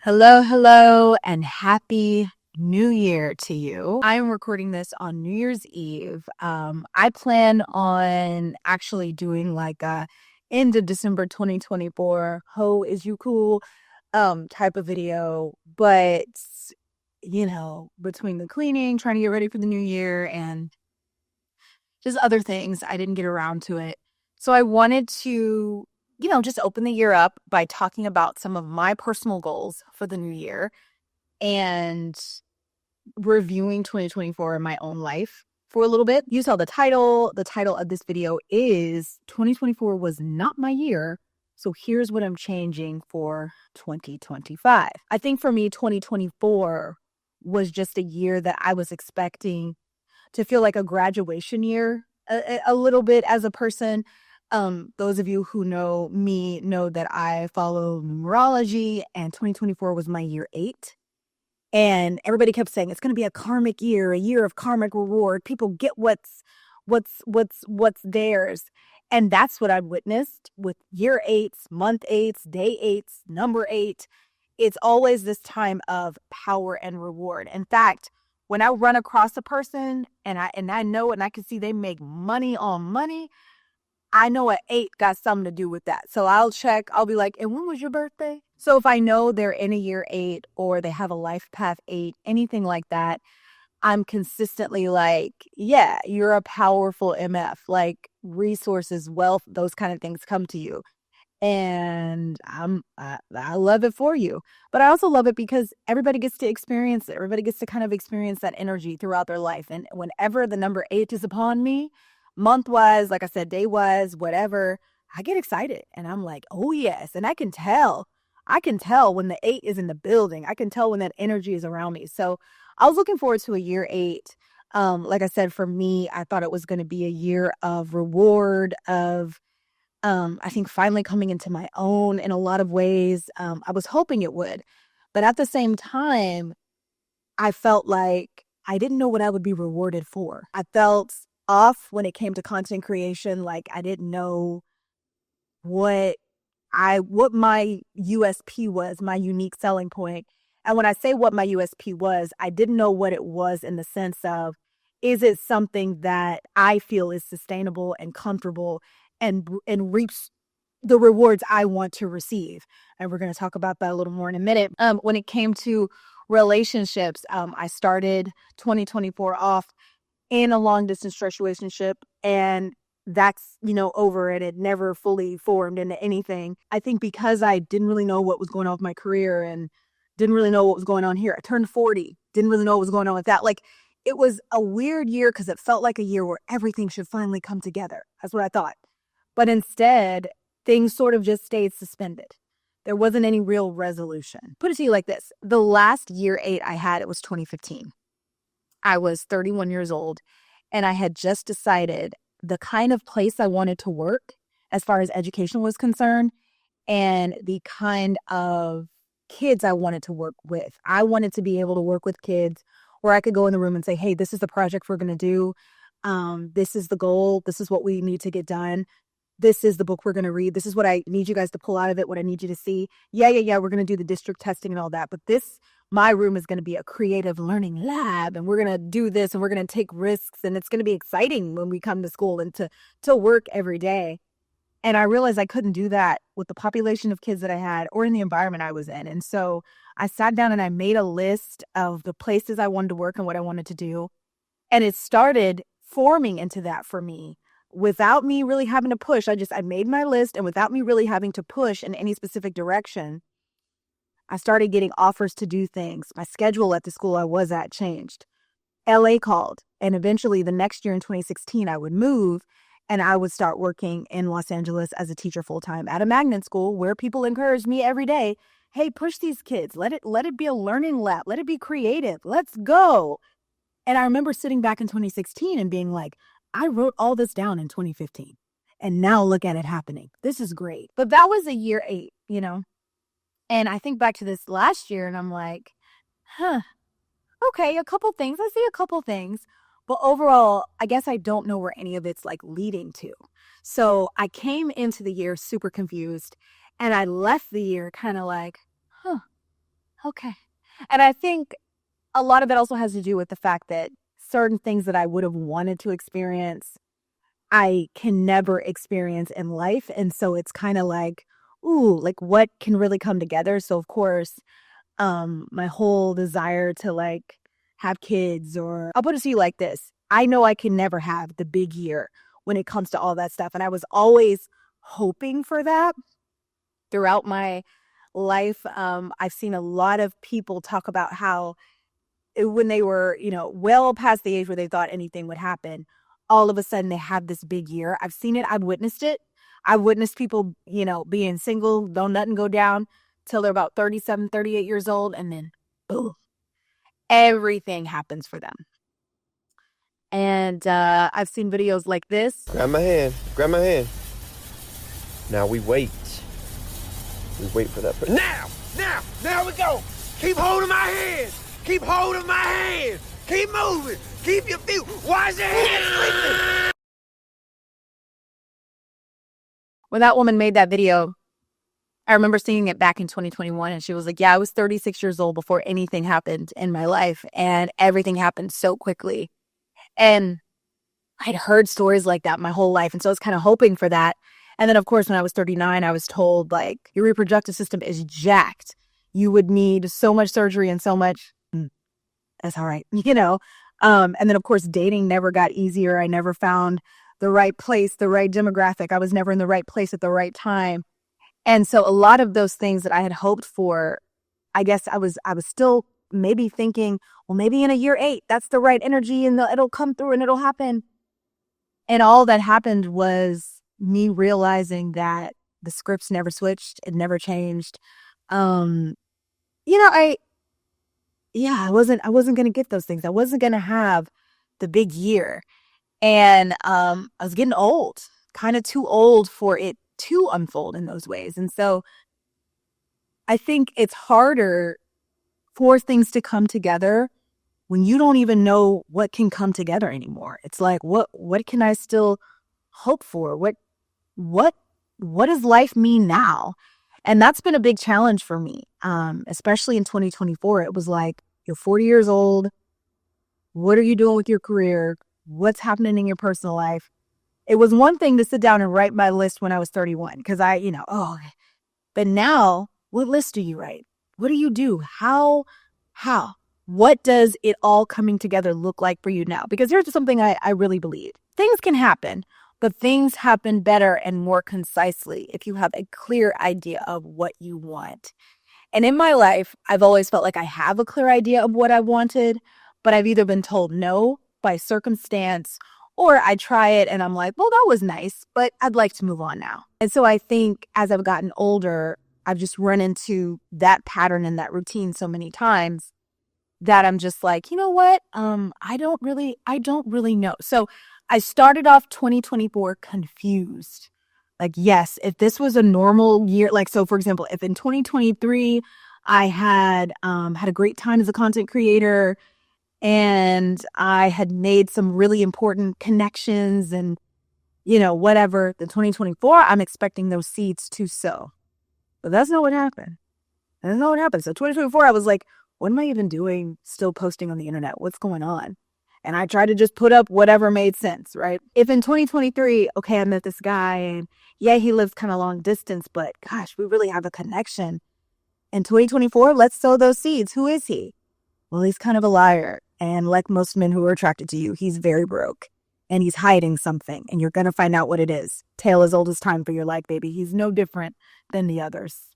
Hello, hello, and happy New Year to you. I'm recording this on New Year's Eve. I plan on actually doing like a end of December 2024, ho is you cool type of video, but between the cleaning, trying to get ready for the new year and just other things, I didn't get around to it. So I wanted to just open the year up by talking about some of my personal goals for the new year and reviewing 2024 in my own life for a little bit. You saw the title. The title of this video is 2024 was not my year. So here's what I'm changing for 2025. I think for me, 2024 was just a year that I was expecting to feel like a graduation year a little bit as a person. Those of you who know me know that I follow numerology, and 2024 was my year 8. And everybody kept saying it's going to be a karmic year, a year of karmic reward. People get what's theirs. And that's what I've witnessed with year 8s, month 8s, day 8s, number 8. It's always this time of power and reward. In fact, when I run across a person and I know and I can see they make money on money, I know an 8 got something to do with that. So I'll check. I'll be like, and when was your birthday? So if I know they're in a year 8 or they have a life path 8, anything like that, I'm consistently like, yeah, you're a powerful MF. Like resources, wealth, those kind of things come to you. And I love it for you. But I also love it because everybody gets to experience it. Everybody gets to kind of experience that energy throughout their life. And whenever the number 8 is upon me, month wise, like I said, day wise, whatever, I get excited. And I'm like, oh yes. And I can tell. I can tell when the 8 is in the building. I can tell when that energy is around me. So I was looking forward to a year 8. Like I said, for me, I thought it was going to be a year of reward, of I think finally coming into my own in a lot of ways. I was hoping it would. But at the same time, I felt like I didn't know what I would be rewarded for. I felt off when it came to content creation. Like I didn't know what what my USP was, my unique selling point. And when I say what my USP was, I didn't know what it was in the sense of, is it something that I feel is sustainable and comfortable and reaps the rewards I want to receive? And we're going to talk about that a little more in a minute. When it came to relationships, I started 2024 off in a long distance relationship, and that's over it. It never fully formed into anything. I think because I didn't really know what was going on with my career and didn't really know what was going on here. I turned 40, didn't really know what was going on with that. Like it was a weird year because it felt like a year where everything should finally come together. That's what I thought. But instead, things sort of just stayed suspended. There wasn't any real resolution. Put it to you like this. The last year 8 I had, it was 2015. I was 31 years old, and I had just decided the kind of place I wanted to work as far as education was concerned and the kind of kids I wanted to work with. I wanted to be able to work with kids where I could go in the room and say, hey, this is the project we're going to do. This is the goal. This is what we need to get done. This is the book we're going to read. This is what I need you guys to pull out of it, what I need you to see. Yeah. We're going to do the district testing and all that. But my room is going to be a creative learning lab, and we're going to do this and we're going to take risks, and it's going to be exciting when we come to school and to work every day. And I realized I couldn't do that with the population of kids that I had or in the environment I was in. And so I sat down and I made a list of the places I wanted to work and what I wanted to do. And it started forming into that for me without me really having to push. I made my list, and without me really having to push in any specific direction, I started getting offers to do things. My schedule at the school I was at changed. LA called, and eventually the next year in 2016, I would move and I would start working in Los Angeles as a teacher full-time at a magnet school where people encouraged me every day, hey, push these kids. Let it be a learning lab. Let it be creative. Let's go. And I remember sitting back in 2016 and being like, I wrote all this down in 2015. And now look at it happening. This is great. But that was a year 8, And I think back to this last year and I'm like, okay, a couple things. I see a couple things. But overall, I guess I don't know where any of it's like leading to. So I came into the year super confused, and I left the year kind of like, okay. And I think a lot of that also has to do with the fact that certain things that I would have wanted to experience, I can never experience in life. And so it's kind of like, ooh, like what can really come together? So of course, my whole desire to like have kids, or I'll put it to you like this. I know I can never have the big year when it comes to all that stuff. And I was always hoping for that throughout my life. I've seen a lot of people talk about how when they were, well past the age where they thought anything would happen, all of a sudden they have this big year. I've seen it. I've witnessed it. I witnessed people, being single, don't nothing go down till they're about 37, 38 years old. And then boom, everything happens for them. And I've seen videos like this. Grab my hand. Grab my hand. Now we wait. We wait for that. Now we go. Keep holding my hand. Keep holding my hand. Keep moving. Keep your feet. Why is your hand sleeping? When that woman made that video, I remember seeing it back in 2021, and she was like, yeah, I was 36 years old before anything happened in my life, and everything happened so quickly. And I'd heard stories like that my whole life, and so I was kind of hoping for that. And then, of course, when I was 39, I was told, like, your reproductive system is jacked. You would need so much surgery and so much. That's all right, And then, of course, dating never got easier. I never found the right place, the right demographic. I was never in the right place at the right time. And so a lot of those things that I had hoped for, I guess I was still maybe thinking, well, maybe in a year 8, that's the right energy and it'll come through and it'll happen. And all that happened was me realizing that the scripts never switched. It never changed. I wasn't going to get those things. I wasn't going to have the big year. And I was getting old, kind of too old for it to unfold in those ways. And so I think it's harder for things to come together when you don't even know what can come together anymore. It's like, what can I still hope for? What does life mean now? And that's been a big challenge for me, especially in 2024. It was like, you're 40 years old. What are you doing with your career? What's happening in your personal life? It was one thing to sit down and write my list when I was 31 because but now what list do you write? What do you do? How? What does it all coming together look like for you now? Because here's something I really believe. Things can happen, but things happen better and more concisely if you have a clear idea of what you want. And in my life, I've always felt like I have a clear idea of what I wanted, but I've either been told no by circumstance, or I try it and I'm like, well, that was nice, but I'd like to move on now. And so I think as I've gotten older, I've just run into that pattern and that routine so many times that I'm just like, you know what? I don't really know. So I started off 2024 confused. Like, yes, if this was a normal year, like, so for example, if in 2023, I had a great time as a content creator and I had made some really important connections and, whatever, then 2024, I'm expecting those seeds to sow. But that's not what happened. That's not what happened. So 2024, I was like, what am I even doing still posting on the internet? What's going on? And I tried to just put up whatever made sense, right? If in 2023, okay, I met this guy and yeah, he lives kind of long distance, but gosh, we really have a connection. In 2024, let's sow those seeds. Who is he? Well, he's kind of a liar. And like most men who are attracted to you, he's very broke and he's hiding something and you're going to find out what it is. Tale as old as time for your life, baby. He's no different than the others.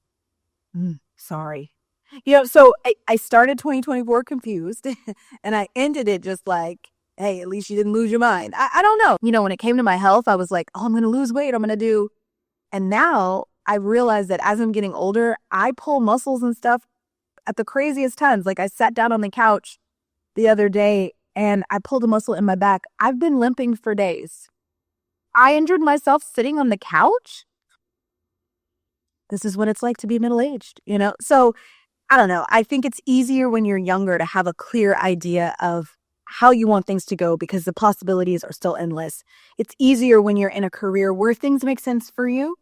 Sorry. So I started 2024 confused and I ended it just like, hey, at least you didn't lose your mind. I don't know. When it came to my health, I was like, oh, I'm going to lose weight. I'm going to do. And now I realize that as I'm getting older, I pull muscles and stuff at the craziest times. Like I sat down on the couch the other day and I pulled a muscle in my back. I've been limping for days. I injured myself sitting on the couch. This is what it's like to be middle-aged, So I don't know. I think it's easier when you're younger to have a clear idea of how you want things to go because the possibilities are still endless. It's easier when you're in a career where things make sense for you.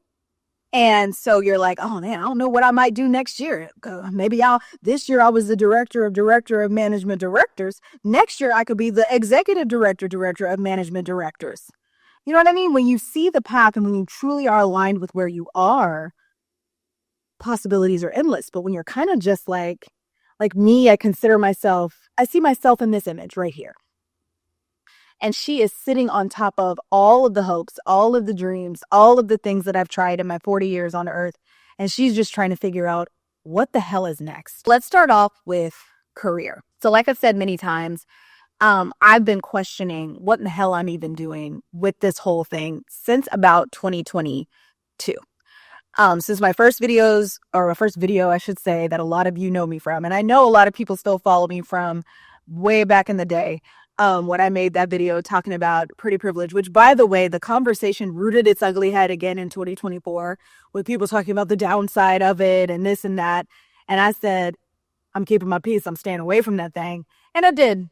And so you're like, oh man, I don't know what I might do next year. Maybe this year I was the director of management directors. Next year I could be the executive director of management directors. You know what I mean? When you see the path and when you truly are aligned with where you are, possibilities are endless. But when you're kind of just like me, I see myself in this image right here. And she is sitting on top of all of the hopes, all of the dreams, all of the things that I've tried in my 40 years on earth. And she's just trying to figure out what the hell is next. Let's start off with career. So like I've said many times, I've been questioning what in the hell I'm even doing with this whole thing since about 2022. Since my first video, I should say, that a lot of you know me from, and I know a lot of people still follow me from way back in the day, when I made that video talking about pretty privilege, which, by the way, the conversation rooted its ugly head again in 2024 with people talking about the downside of it and this and that. And I said, I'm keeping my peace. I'm staying away from that thing. And I did.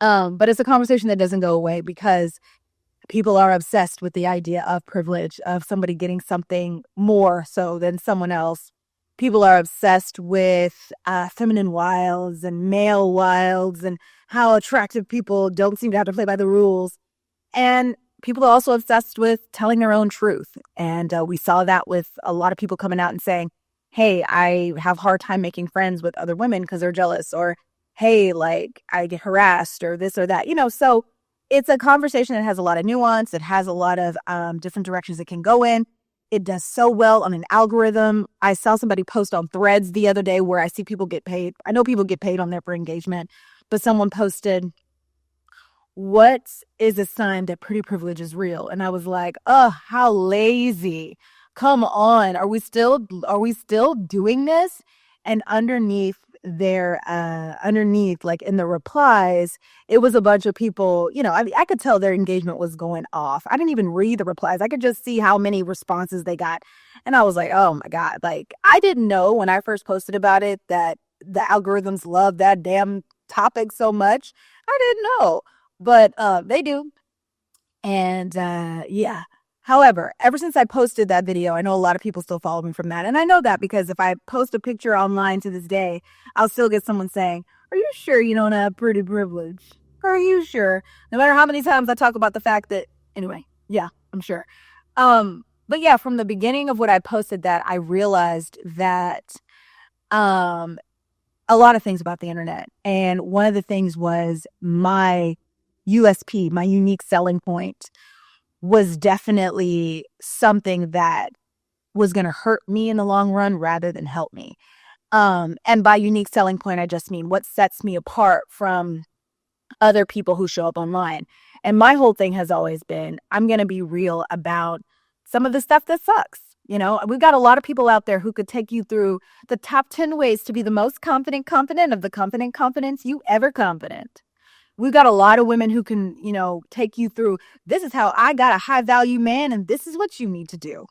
But it's a conversation that doesn't go away because people are obsessed with the idea of privilege, of somebody getting something more so than someone else. People are obsessed with feminine wilds and male wilds and how attractive people don't seem to have to play by the rules. And people are also obsessed with telling their own truth. And we saw that with a lot of people coming out and saying, hey, I have a hard time making friends with other women because they're jealous, or hey, like I get harassed or this or that, so it's a conversation that has a lot of nuance. It has a lot of different directions it can go in. It does so well on an algorithm. I saw somebody post on Threads the other day where I see people get paid. I know people get paid on there for engagement, but someone posted, what is a sign that pretty privilege is real? And I was like, oh, how lazy. Come on. Are we still doing this? And underneath like in the replies, it was a bunch of people, I could tell their engagement was going off. I didn't even read the replies. I could just see how many responses they got. And I was like, oh my God, like I didn't know when I first posted about it that the algorithms love that damn topic so much. I didn't know, but they do. And yeah. However, ever since I posted that video, I know a lot of people still follow me from that. And I know that because if I post a picture online to this day, I'll still get someone saying, are you sure you don't have pretty privilege? Are you sure? No matter how many times I talk about the fact that, anyway, yeah, I'm sure. But yeah, from the beginning of what I posted that, I realized that a lot of things about the internet. And one of the things was my USP, my unique selling point, was definitely something that was going to hurt me in the long run rather than help me. And by unique selling point, I just mean what sets me apart from other people who show up online. And my whole thing has always been, I'm going to be real about some of the stuff that sucks. We've got a lot of people out there who could take you through the top 10 ways to be the most confident of the confident confidence you ever confident. We've got a lot of women who can, take you through, this is how I got a high value man and this is what you need to do.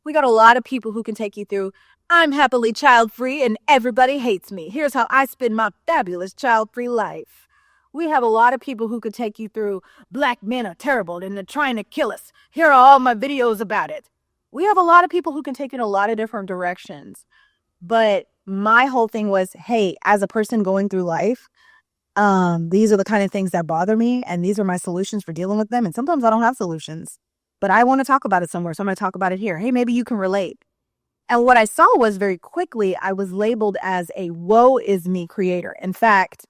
We got a lot of people who can take you through, I'm happily child free and everybody hates me. Here's how I spend my fabulous child free life. We have a lot of people who could take you through, black men are terrible and they're trying to kill us. Here are all my videos about it. We have a lot of people who can take you in a lot of different directions. But my whole thing was, hey, as a person going through life, these are the kind of things that bother me, and these are my solutions for dealing with them. And sometimes I don't have solutions, but I want to talk about it somewhere. So I'm going to talk about it here. Hey, maybe you can relate. And what I saw was very quickly, I was labeled as a woe is me creator. In fact,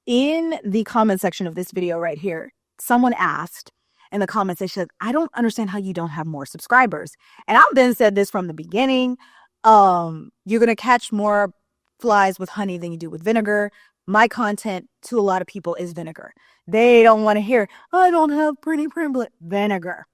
in the comment section of this video right here, someone asked in the comments, they said, I don't understand how you don't have more subscribers. And I've been said this from the beginning. You're going to catch more flies with honey than you do with vinegar. My content to a lot of people is vinegar. They don't want to hear, I don't have pretty privilege. Vinegar.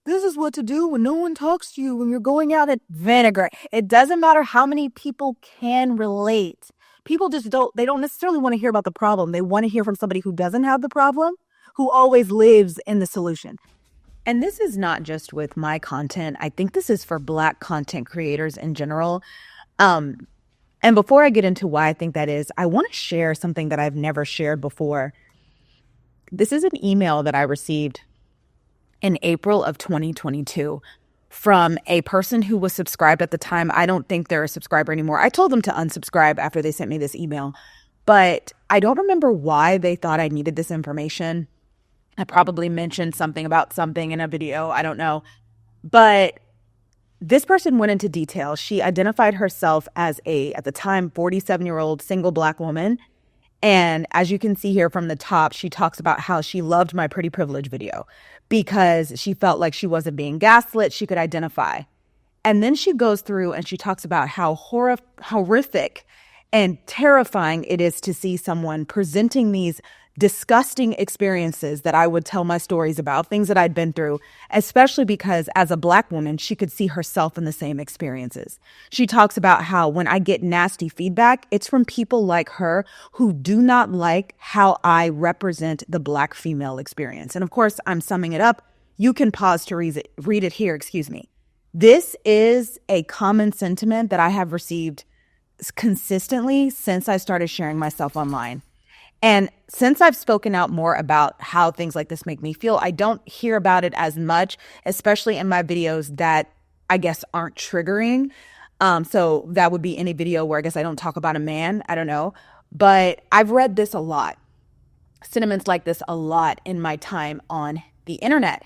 This is what to do when no one talks to you when you're going out at vinegar. It doesn't matter how many people can relate. People just they don't necessarily want to hear about the problem. They want to hear from somebody who doesn't have the problem, who always lives in the solution. And this is not just with my content. I think this is for Black content creators in general. And before I get into why I think that is, I want to share something that I've never shared before. This is an email that I received in April of 2022 from a person who was subscribed at the time. I don't think they're a subscriber anymore. I told them to unsubscribe after they sent me this email, but I don't remember why they thought I needed this information. I probably mentioned something about something in a video. I don't know. But this person went into detail. She identified herself as at the time, 47-year-old single Black woman. And as you can see here from the top, she talks about how she loved my Pretty Privilege video because she felt like she wasn't being gaslit. She could identify. And then she goes through and she talks about how horrific and terrifying it is to see someone presenting these disgusting experiences that I would tell my stories about, things that I'd been through, especially because as a Black woman, she could see herself in the same experiences. She talks about how when I get nasty feedback, it's from people like her who do not like how I represent the Black female experience. And of course, I'm summing it up. You can pause to read it here, excuse me. This is a common sentiment that I have received consistently since I started sharing myself online. And since I've spoken out more about how things like this make me feel, I don't hear about it as much, especially in my videos that I guess aren't triggering. So that would be any video where I guess I don't talk about a man. I don't know. But I've read this a lot, sentiments like this a lot in my time on the internet.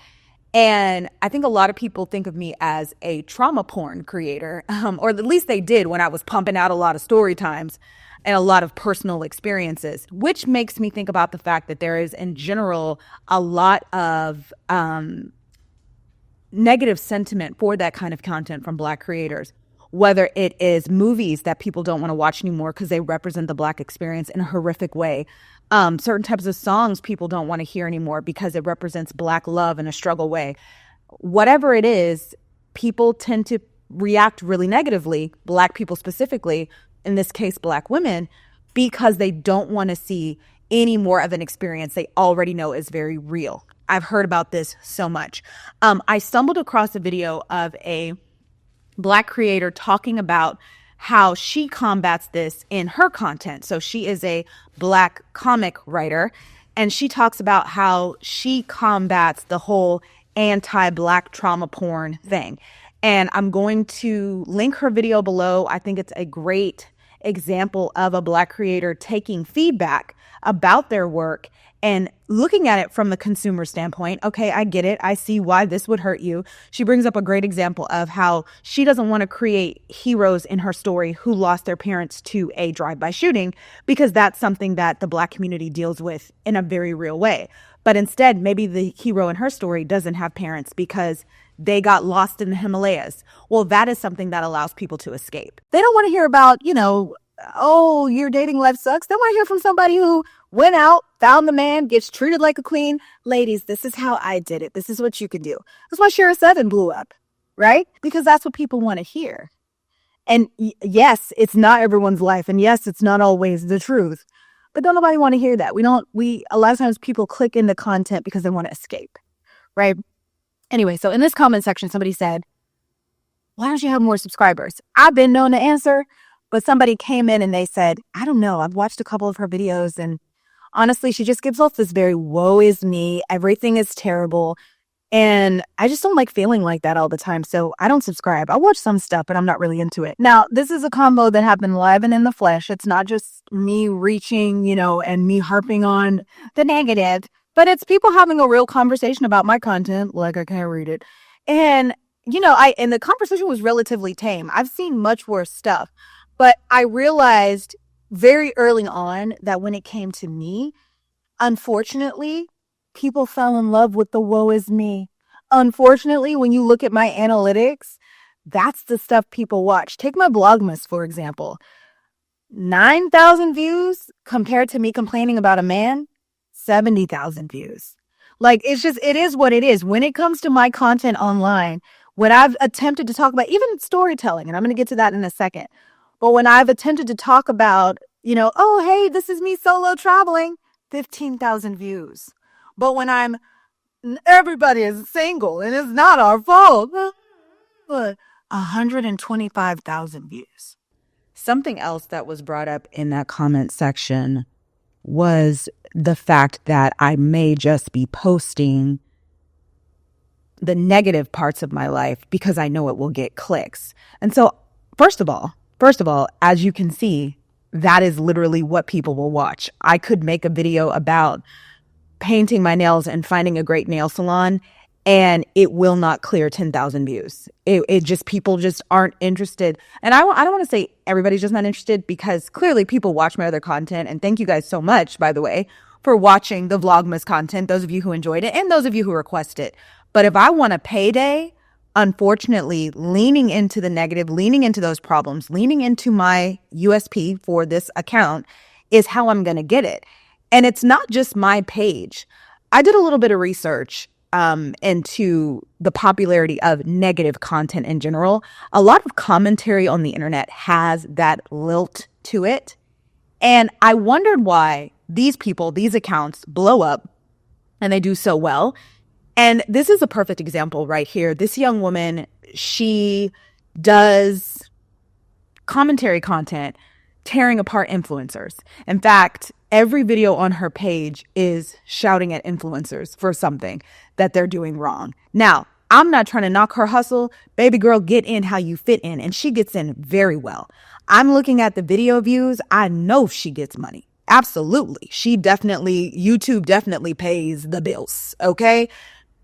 And I think a lot of people think of me as a trauma porn creator, or at least they did when I was pumping out a lot of story times and a lot of personal experiences, which makes me think about the fact that there is in general a lot of negative sentiment for that kind of content from Black creators, whether it is movies that people don't want to watch anymore because they represent the Black experience in a horrific way. Certain types of songs people don't want to hear anymore because it represents Black love in a struggle way. Whatever it is, people tend to react really negatively, Black people specifically, in this case, Black women, because they don't want to see any more of an experience they already know is very real. I've heard about this so much. I stumbled across a video of a Black creator talking about how she combats this in her content. So she is a Black comic writer, and she talks about how she combats the whole anti-Black trauma porn thing. And I'm going to link her video below. I think it's a great example of a Black creator taking feedback about their work and looking at it from the consumer standpoint. Okay, I get it. I see why this would hurt you. She brings up a great example of how she doesn't want to create heroes in her story who lost their parents to a drive-by shooting because that's something that the Black community deals with in a very real way. But instead, maybe the hero in her story doesn't have parents because they got lost in the Himalayas. Well, that is something that allows people to escape. They don't want to hear about, oh, your dating life sucks. They want to hear from somebody who went out, found the man, gets treated like a queen. Ladies, this is how I did it. This is what you can do. That's why Shara 7 blew up, right? Because that's what people want to hear. And yes, it's not everyone's life. And yes, it's not always the truth. But don't nobody want to hear that. A lot of times people click into content because they want to escape, right? Anyway, so in this comment section, somebody said, why don't you have more subscribers? I've been known to answer, but somebody came in and they said, I don't know. I've watched a couple of her videos and honestly, she just gives off this very woe is me. Everything is terrible. And I just don't like feeling like that all the time. So I don't subscribe. I watch some stuff, but I'm not really into it. Now, this is a combo that happened live and in the flesh. It's not just me reaching, and me harping on the negative, but it's people having a real conversation about my content. Like I can't read it. And, and the conversation was relatively tame. I've seen much worse stuff, but I realized very early on that when it came to me, unfortunately, people fell in love with the woe is me. Unfortunately, when you look at my analytics, that's the stuff people watch. Take my Vlogmas, for example. 9,000 views compared to me complaining about a man, 70,000 views. Like, it is what it is. When it comes to my content online, when I've attempted to talk about even storytelling, and I'm going to get to that in a second, but when I've attempted to talk about, oh, hey, this is me solo traveling, 15,000 views. But when everybody is single and it's not our fault, 125,000 views. Something else that was brought up in that comment section was the fact that I may just be posting the negative parts of my life because I know it will get clicks. And so, first of all, as you can see, that is literally what people will watch. I could make a video about painting my nails and finding a great nail salon, and it will not clear 10,000 views. It just, people just aren't interested. And I don't want to say everybody's just not interested, because clearly people watch my other content. And thank you guys so much, by the way, for watching the Vlogmas content, those of you who enjoyed it and those of you who request it. But if I want a payday, unfortunately, leaning into the negative, leaning into those problems, leaning into my USP for this account is how I'm going to get it. And it's not just my page. I did a little bit of research into the popularity of negative content in general. A lot of commentary on the internet has that lilt to it. And I wondered why these people, these accounts blow up and they do so well. And this is a perfect example right here. This young woman, she does commentary content tearing apart influencers. In fact, every video on her page is shouting at influencers for something that they're doing wrong. Now, I'm not trying to knock her hustle. Baby girl, get in how you fit in. And she gets in very well. I'm looking at the video views. I know she gets money. Absolutely. YouTube definitely pays the bills. Okay.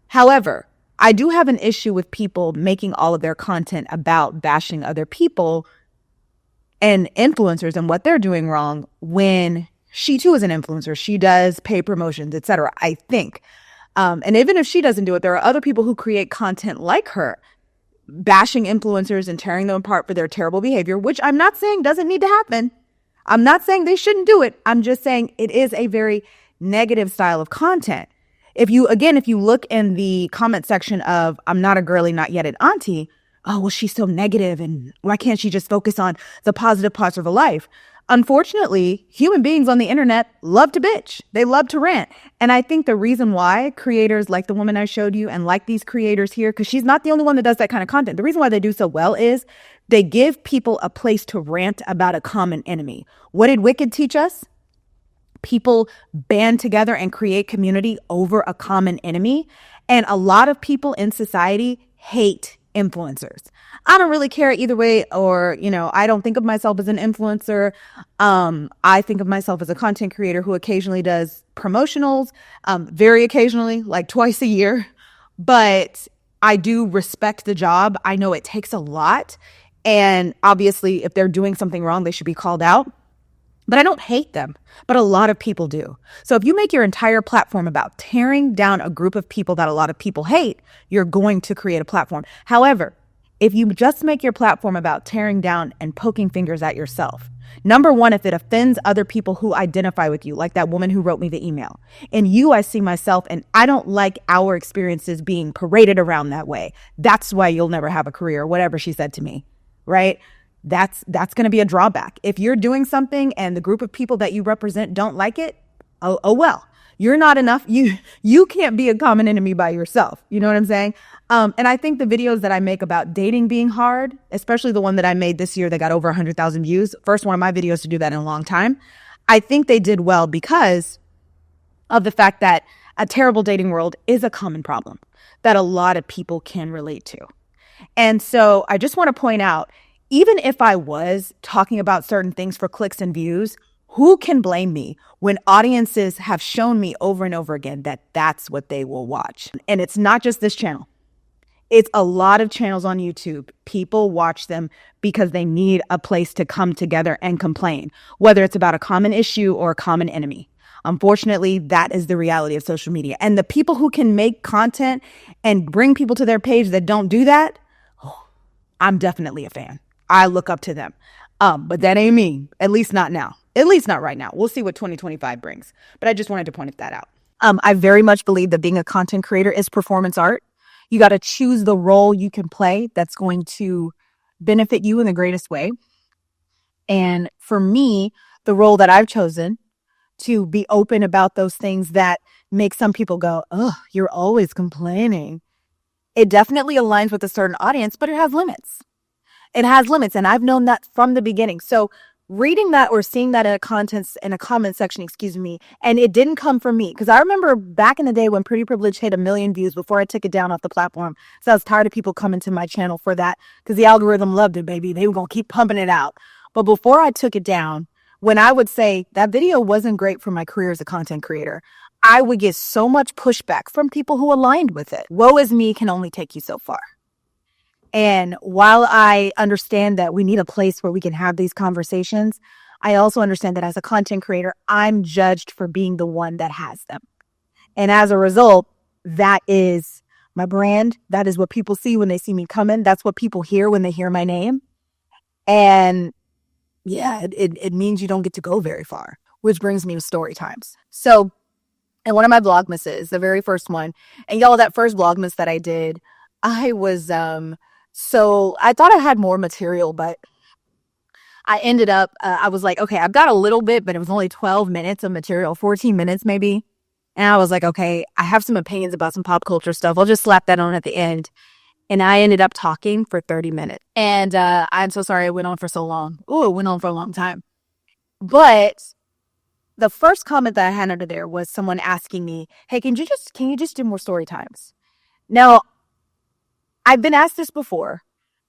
However, I do have an issue with people making all of their content about bashing other people and influencers and what they're doing wrong when she too is an influencer. She does pay promotions, etc. I think. And even if she doesn't do it, there are other people who create content like her, bashing influencers and tearing them apart for their terrible behavior, which I'm not saying doesn't need to happen. I'm not saying they shouldn't do it. I'm just saying it is a very negative style of content. If you look in the comment section of "I'm not a girly, not yet an auntie," oh, well, she's so negative, and why can't she just focus on the positive parts of her life? Unfortunately, human beings on the internet love to bitch. They love to rant. And I think the reason why creators like the woman I showed you and like these creators here, because she's not the only one that does that kind of content. The reason why they do so well is they give people a place to rant about a common enemy. What did Wicked teach us? People band together and create community over a common enemy. And a lot of people in society hate influencers. I don't really care either way, or, I don't think of myself as an influencer. I think of myself as a content creator who occasionally does promotionals, very occasionally, like twice a year. But I do respect the job. I know it takes a lot. And obviously, if they're doing something wrong, they should be called out. But I don't hate them, but a lot of people do. So if you make your entire platform about tearing down a group of people that a lot of people hate, you're going to create a platform. However, if you just make your platform about tearing down and poking fingers at yourself, number one, if it offends other people who identify with you, like that woman who wrote me the email, in you, I see myself, and I don't like our experiences being paraded around that way. That's why you'll never have a career, whatever she said to me, right? That's going to be a drawback. If you're doing something and the group of people that you represent don't like it, oh well, you're not enough. You can't be a common enemy by yourself. You know what I'm saying? And I think the videos that I make about dating being hard, especially the one that I made this year that got over 100,000 views, first one of my videos to do that in a long time, I think they did well because of the fact that a terrible dating world is a common problem that a lot of people can relate to. And so I just want to point out, even if I was talking about certain things for clicks and views, who can blame me when audiences have shown me over and over again that that's what they will watch? And it's not just this channel. It's a lot of channels on YouTube. People watch them because they need a place to come together and complain, whether it's about a common issue or a common enemy. Unfortunately, that is the reality of social media. And the people who can make content and bring people to their page that don't do that, I'm definitely a fan. I look up to them. But that ain't me, at least not now. At least not right now. We'll see what 2025 brings. But I just wanted to point that out. I very much believe that being a content creator is performance art. You got to choose the role you can play that's going to benefit you in the greatest way. And for me, the role that I've chosen to be open about those things that make some people go, "Oh, you're always complaining." It definitely aligns with a certain audience, but it has limits. It has limits. And I've known that from the beginning. So reading that or seeing that in a comment section, excuse me, and it didn't come from me. Because I remember back in the day when Pretty Privilege hit 1 million views before I took it down off the platform. So I was tired of people coming to my channel for that because the algorithm loved it, baby. They were going to keep pumping it out. But before I took it down, when I would say that video wasn't great for my career as a content creator, I would get so much pushback from people who aligned with it. Woe is me can only take you so far. And while I understand that we need a place where we can have these conversations, I also understand that as a content creator, I'm judged for being the one that has them. And as a result, that is my brand. That is what people see when they see me coming. That's what people hear when they hear my name. And yeah, it means you don't get to go very far, which brings me to story times. So, and one of my Vlogmases, the very first one, and y'all, that first Vlogmas that I did, I was, so I thought I had more material, but I ended up, I was like, okay, I've got a little bit, but it was only 12 minutes of material, 14 minutes maybe. And I was like, okay, I have some opinions about some pop culture stuff. I'll just slap that on at the end. And I ended up talking for 30 minutes. And I'm so sorry it went on for so long. Oh, it went on for a long time. But the first comment that I had under there was someone asking me, hey, can you just do more story times? Now, I've been asked this before.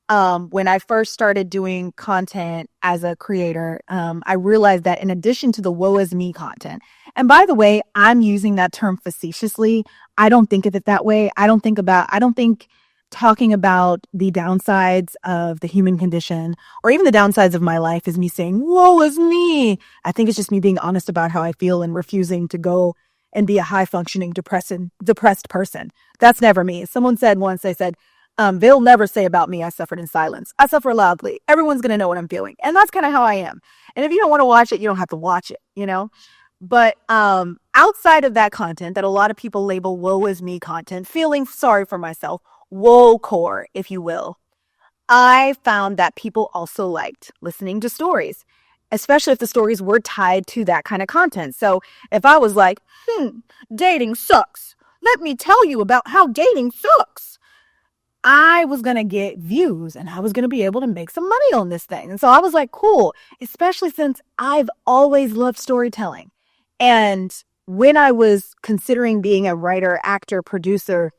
When I first started doing content as a creator, I realized that in addition to the woe is me content, and by the way, I'm using that term facetiously. I don't think of it that way. I don't think talking about the downsides of the human condition or even the downsides of my life is me saying, woe is me. I think it's just me being honest about how I feel and refusing to go and be a high functioning, depressed person. That's never me. Someone said once, they said, they'll never say about me, I suffered in silence. I suffer loudly. Everyone's going to know what I'm feeling. And that's kind of how I am. And if you don't want to watch it, you don't have to watch it, you know? But outside of that content that a lot of people label woe is me content, feeling sorry for myself, woe core, if you will, I found that people also liked listening to stories, especially if the stories were tied to that kind of content. So if I was like, dating sucks. Let me tell you about how dating sucks. I was going to get views and I was going to be able to make some money on this thing. And so I was like, cool, especially since I've always loved storytelling. And when I was considering being a writer, actor, producer,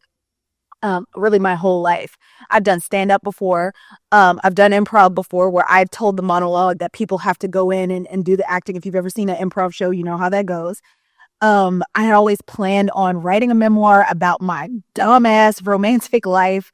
really my whole life, I've done stand-up before. I've done improv before where I've told the monologue that people have to go in and do the acting. If you've ever seen an improv show, you know how that goes. I had always planned on writing a memoir about my dumbass romantic life.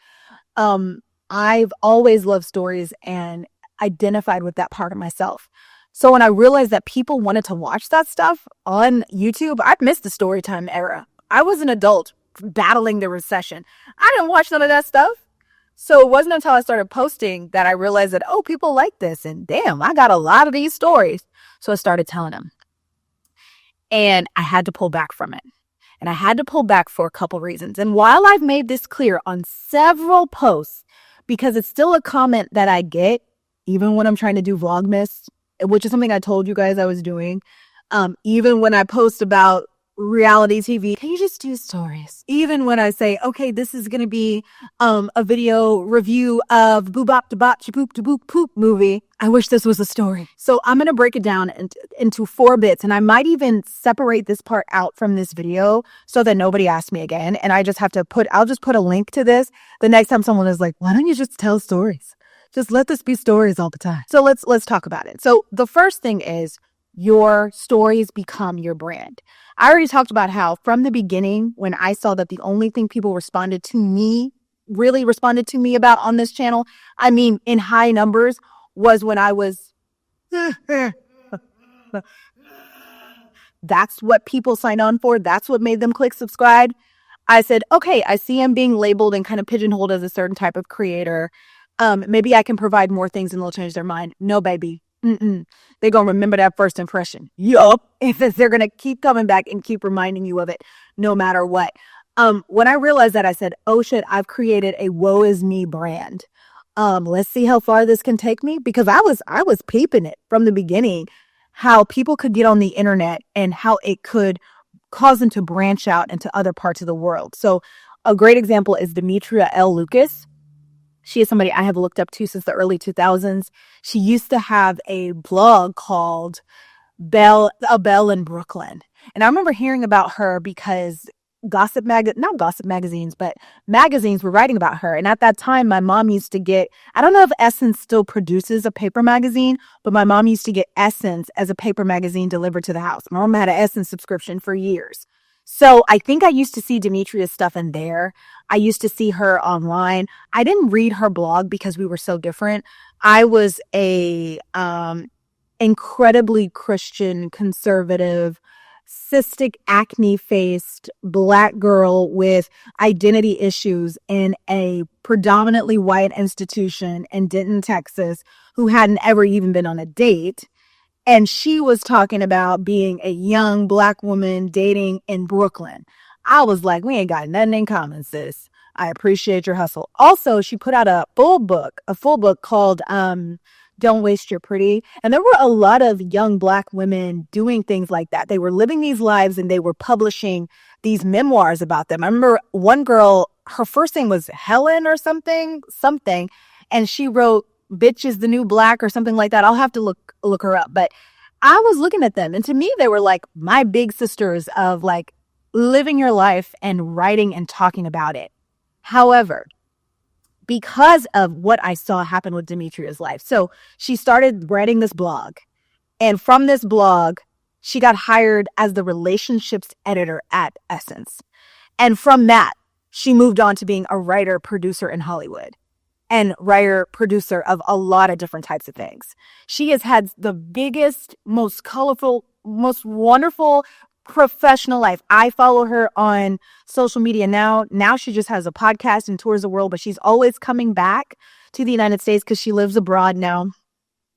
I've always loved stories and identified with that part of myself. So when I realized that people wanted to watch that stuff on YouTube, I'd missed the Storytime era. I was an adult battling the recession. I didn't watch none of that stuff. So it wasn't until I started posting that I realized that, oh, people like this. And damn, I got a lot of these stories. So I started telling them. And I had to pull back from it. And I had to pull back for a couple reasons. And while I've made this clear on several posts, because it's still a comment that I get, even when I'm trying to do Vlogmas, which is something I told you guys I was doing, even when I post about reality TV, can you just do stories? Even when I say, okay, this is going to be a video review of Boobop Da Bop Boop Da Boop Poop movie, I wish this was a story. So I'm going to break it down into 4 bits. And I might even separate this part out from this video so that nobody asks me again. And I'll just put a link to this the next time someone is like, why don't you just tell stories? Just let this be stories all the time. So let's talk about it. So the first thing is your stories become your brand. I already talked about how from the beginning, when I saw that the only thing people really responded to me about on this channel, I mean, in high numbers, was when I was, that's what people sign on for. That's what made them click subscribe. I said, okay, I see I'm being labeled and kind of pigeonholed as a certain type of creator. Maybe I can provide more things and they'll change their mind. No, baby. They're going to remember that first impression. Yup. If they're going to keep coming back and keep reminding you of it no matter what. When I realized that, I said, oh shit, I've created a woe is me brand. Let's see how far this can take me, because I was peeping it from the beginning, how people could get on the internet and how it could cause them to branch out into other parts of the world. So a great example is Demetria L. Lucas. She is somebody I have looked up to since the early 2000s. She used to have a blog called A Belle in Brooklyn. And I remember hearing about her because not gossip magazines, but magazines were writing about her. And at that time, my mom used to get, I don't know if Essence still produces a paper magazine, but my mom used to get Essence as a paper magazine delivered to the house. My mom had an Essence subscription for years. So I think I used to see Demetria's stuff in there. I used to see her online. I didn't read her blog because we were so different. I was a incredibly Christian, conservative, cystic, acne faced black girl with identity issues in a predominantly white institution in Denton, Texas, who hadn't ever even been on a date. And she was talking about being a young black woman dating in Brooklyn. I was like, we ain't got nothing in common, sis. I appreciate your hustle. Also, she put out a full book called Don't Waste Your Pretty. And there were a lot of young black women doing things like that. They were living these lives and they were publishing these memoirs about them. I remember one girl, her first name was Helen or something, and she wrote Bitch is the New Black or something like that. I'll have to look her up. But I was looking at them, and to me, they were like my big sisters of like living your life and writing and talking about it. However, because of what I saw happen with Demetria's life. So she started writing this blog. And from this blog, she got hired as the relationships editor at Essence. And from that, she moved on to being a writer, producer in Hollywood and writer, producer of a lot of different types of things. She has had the biggest, most colorful, most wonderful professional life. I follow her on social media now. Now she just has a podcast and tours the world, but she's always coming back to the United States because she lives abroad now.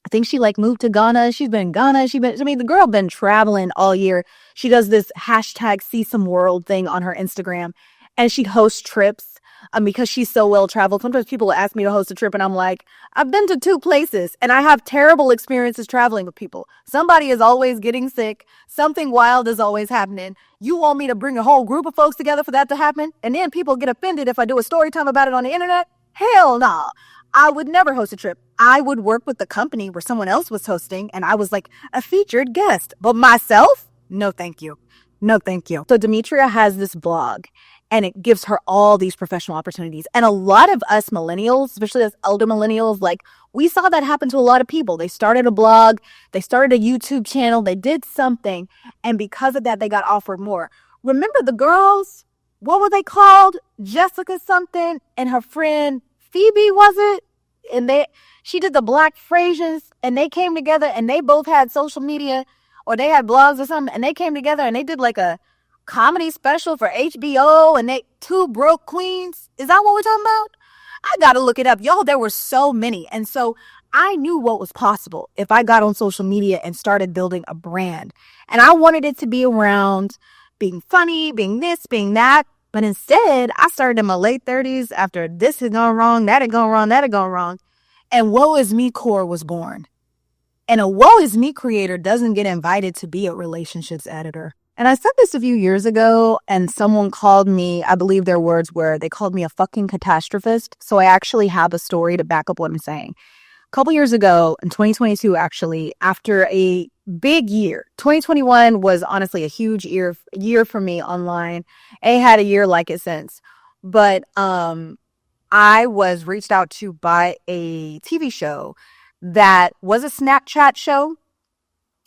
I think she like moved to Ghana. She's been in Ghana. The girl been traveling all year. She does this hashtag see some world thing on her Instagram, and she hosts trips. Because she's so well traveled. Sometimes people ask me to host a trip and I'm like, I've been to 2 places and I have terrible experiences traveling with people. Somebody is always getting sick. Something wild is always happening. You want me to bring a whole group of folks together for that to happen? And then people get offended if I do a story time about it on the internet? Hell no. I would never host a trip. I would work with the company where someone else was hosting and I was like a featured guest. But myself? No, thank you. No, thank you. So Demetria has this blog. And it gives her all these professional opportunities. And a lot of us millennials, especially us elder millennials, like we saw that happen to a lot of people. They started a blog, they started a YouTube channel, they did something. And because of that, they got offered more. Remember the girls? What were they called? Jessica something and her friend Phoebe, was it? And she did the Black Frasians and they came together and they both had social media or they had blogs or something. And they came together and they did like a comedy special for HBO and they 2 broke queens. Is that what we're talking about? I gotta look it up. Y'all, there were so many. And so I knew what was possible if I got on social media and started building a brand. And I wanted it to be around being funny, being this, being that. But instead, I started in my late 30s after this had gone wrong, that had gone wrong, that had gone wrong. And Woe Is Me Core was born. And a Woe Is Me creator doesn't get invited to be a relationships editor. And I said this a few years ago, and someone called me, I believe their words were, they called me a fucking catastrophist. So I actually have a story to back up what I'm saying. A couple years ago, in 2022, actually, after a big year, 2021 was honestly a huge year for me online. I had a year like it since. But I was reached out to by a TV show that was a Snapchat show.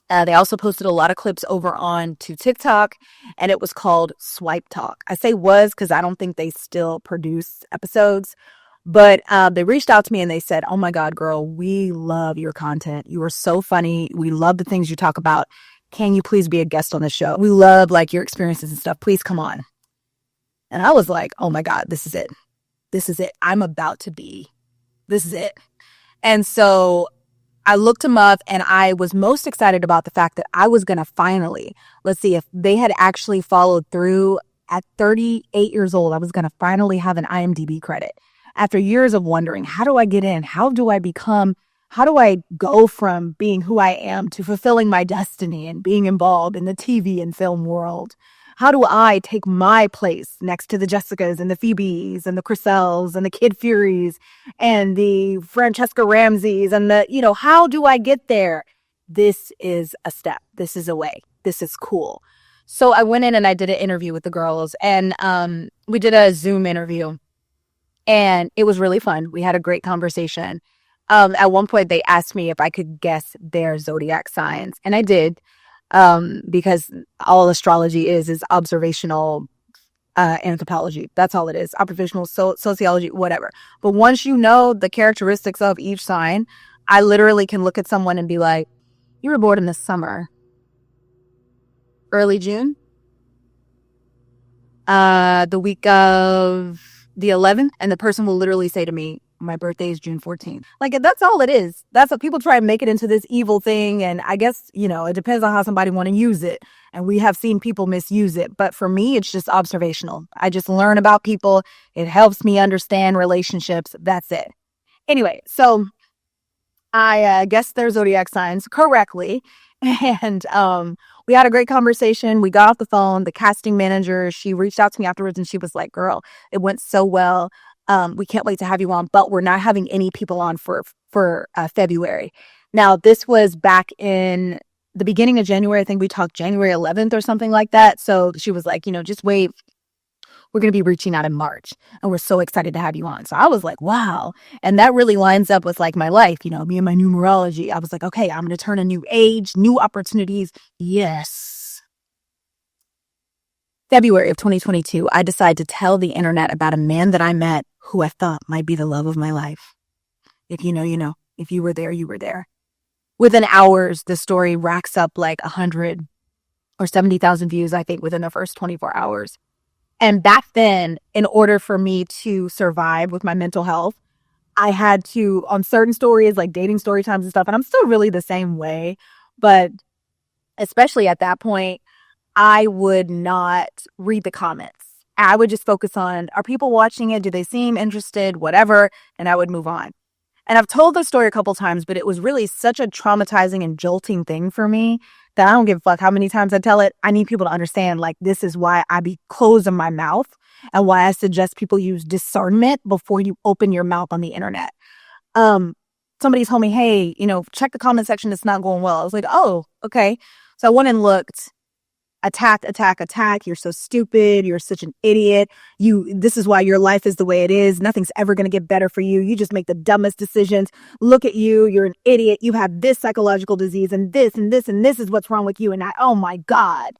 They also posted a lot of clips over on to TikTok, and it was called Swipe Talk. I say was because I don't think they still produce episodes, but they reached out to me and they said, oh my God, girl, we love your content. You are so funny. We love the things you talk about. Can you please be a guest on the show? We love like your experiences and stuff. Please come on. And I was like, oh my God, this is it. This is it. This is it. And so I looked him up and I was most excited about the fact that I was going to finally, let's see, if they had actually followed through at 38 years old, I was going to finally have an IMDb credit. After years of wondering, how do I get in? How do I go from being who I am to fulfilling my destiny and being involved in the TV and film world? How do I take my place next to the Jessicas and the Phoebes and the Chriselles and the Kid Furies and the Francesca Ramseys and how do I get there? This is a step. This is a way. This is cool. So I went in and I did an interview with the girls, and we did a Zoom interview, and it was really fun. We had a great conversation. At one point, they asked me if I could guess their zodiac signs, and I did, because all astrology is observational anthropology. That's all it is. Observational sociology, whatever. But once you know the characteristics of each sign, I literally can look at someone and be like, "You were born in the summer, early June, the week of the 11th," and the person will literally say to me, "My birthday is June 14th." Like, that's all it is. That's what people try and make it into this evil thing. And I guess, it depends on how somebody want to use it. And we have seen people misuse it. But for me, it's just observational. I just learn about people. It helps me understand relationships. That's it. Anyway, so I guessed their zodiac signs correctly. And we had a great conversation. We got off the phone. The casting manager, she reached out to me afterwards and she was like, "Girl, it went so well. We can't wait to have you on, but we're not having any people on for February." Now, this was back in the beginning of January. I think we talked January 11th or something like that. So she was like, "Just wait. We're going to be reaching out in March, and we're so excited to have you on." So I was like, wow. And that really lines up with like my life, me and my numerology. I was like, okay, I'm going to turn a new age, new opportunities. Yes. February of 2022, I decided to tell the internet about a man that I met who I thought might be the love of my life. If you know, you know. If you were there, you were there. Within hours, the story racks up like 100 or 70,000 views, I think, within the first 24 hours. And back then, in order for me to survive with my mental health, I had to, on certain stories, like dating story times and stuff, and I'm still really the same way, but especially at that point, I would not read the comments. I would just focus on, are people watching it? Do they seem interested? Whatever. And I would move on. And I've told this story a couple times, but it was really such a traumatizing and jolting thing for me that I don't give a fuck how many times I tell it. I need people to understand, like, this is why I be closing my mouth and why I suggest people use discernment before you open your mouth on the internet. Somebody told me, "Hey, check the comment section. It's not going well." I was like, "Oh, okay." So I went and looked. Attack, attack, attack. You're so stupid. You're such an idiot. This is why your life is the way it is. Nothing's ever going to get better for you. You just make the dumbest decisions. Look at you. You're an idiot. You have this psychological disease and this and this and this is what's wrong with you. And oh my God.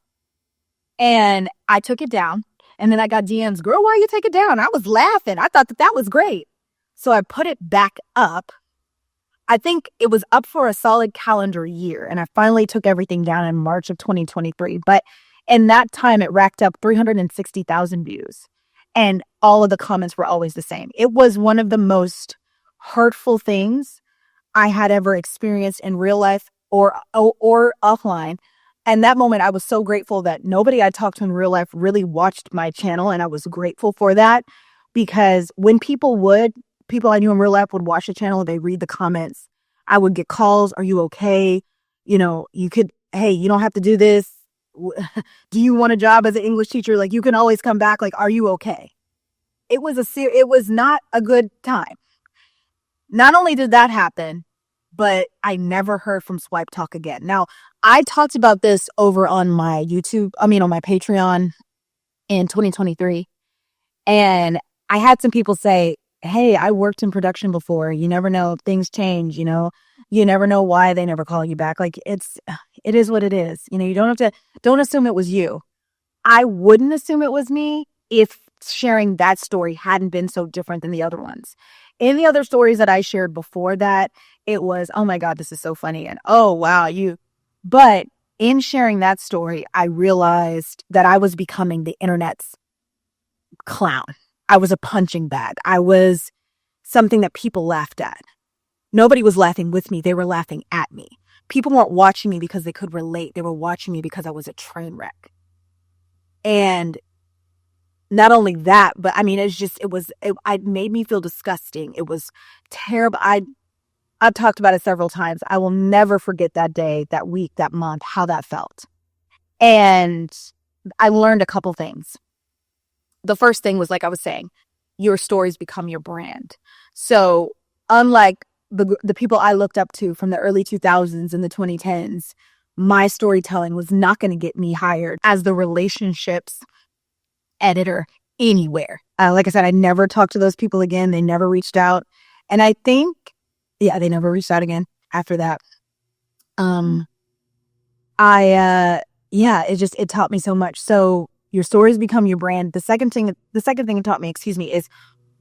And I took it down. And then I got DMs, "Girl, why you take it down?" I was laughing. I thought that was great. So I put it back up. I think it was up for a solid calendar year, and I finally took everything down in March of 2023. But in that time, it racked up 360,000 views, and all of the comments were always the same. It was one of the most hurtful things I had ever experienced in real life or offline. And that moment, I was so grateful that nobody I talked to in real life really watched my channel, and I was grateful for that, because when people I knew in real life would watch the channel, they read the comments. I would get calls, "Are you okay? Hey, you don't have to do this. Do you want a job as an English teacher? Like, you can always come back. Like, are you okay?" It was not a good time. Not only did that happen, but I never heard from Swipe Talk again. Now, I talked about this over on my on my Patreon in 2023. And I had some people say, "Hey, I worked in production before. You never know if things change, you never know why they never call you back." Like, it is what it is. You don't assume it was you. I wouldn't assume it was me if sharing that story hadn't been so different than the other ones. In the other stories that I shared before that, it was, "Oh my God, this is so funny." And, "Oh, wow, but in sharing that story, I realized that I was becoming the internet's clown. I was a punching bag. I was something that people laughed at. Nobody was laughing with me. They were laughing at me. People weren't watching me because they could relate. They were watching me because I was a train wreck. And not only that, but I mean, it made me feel disgusting. It was terrible. I've talked about it several times. I will never forget that day, that week, that month, how that felt. And I learned a couple things. The first thing was, like I was saying, your stories become your brand. So unlike the people I looked up to from the early 2000s and the 2010s, my storytelling was not going to get me hired as the relationships editor anywhere. Like I said, I never talked to those people again. They never reached out. And I think, yeah, they never reached out again after that. Um, yeah, it taught me so much. So your stories become your brand. The second thing it taught me, is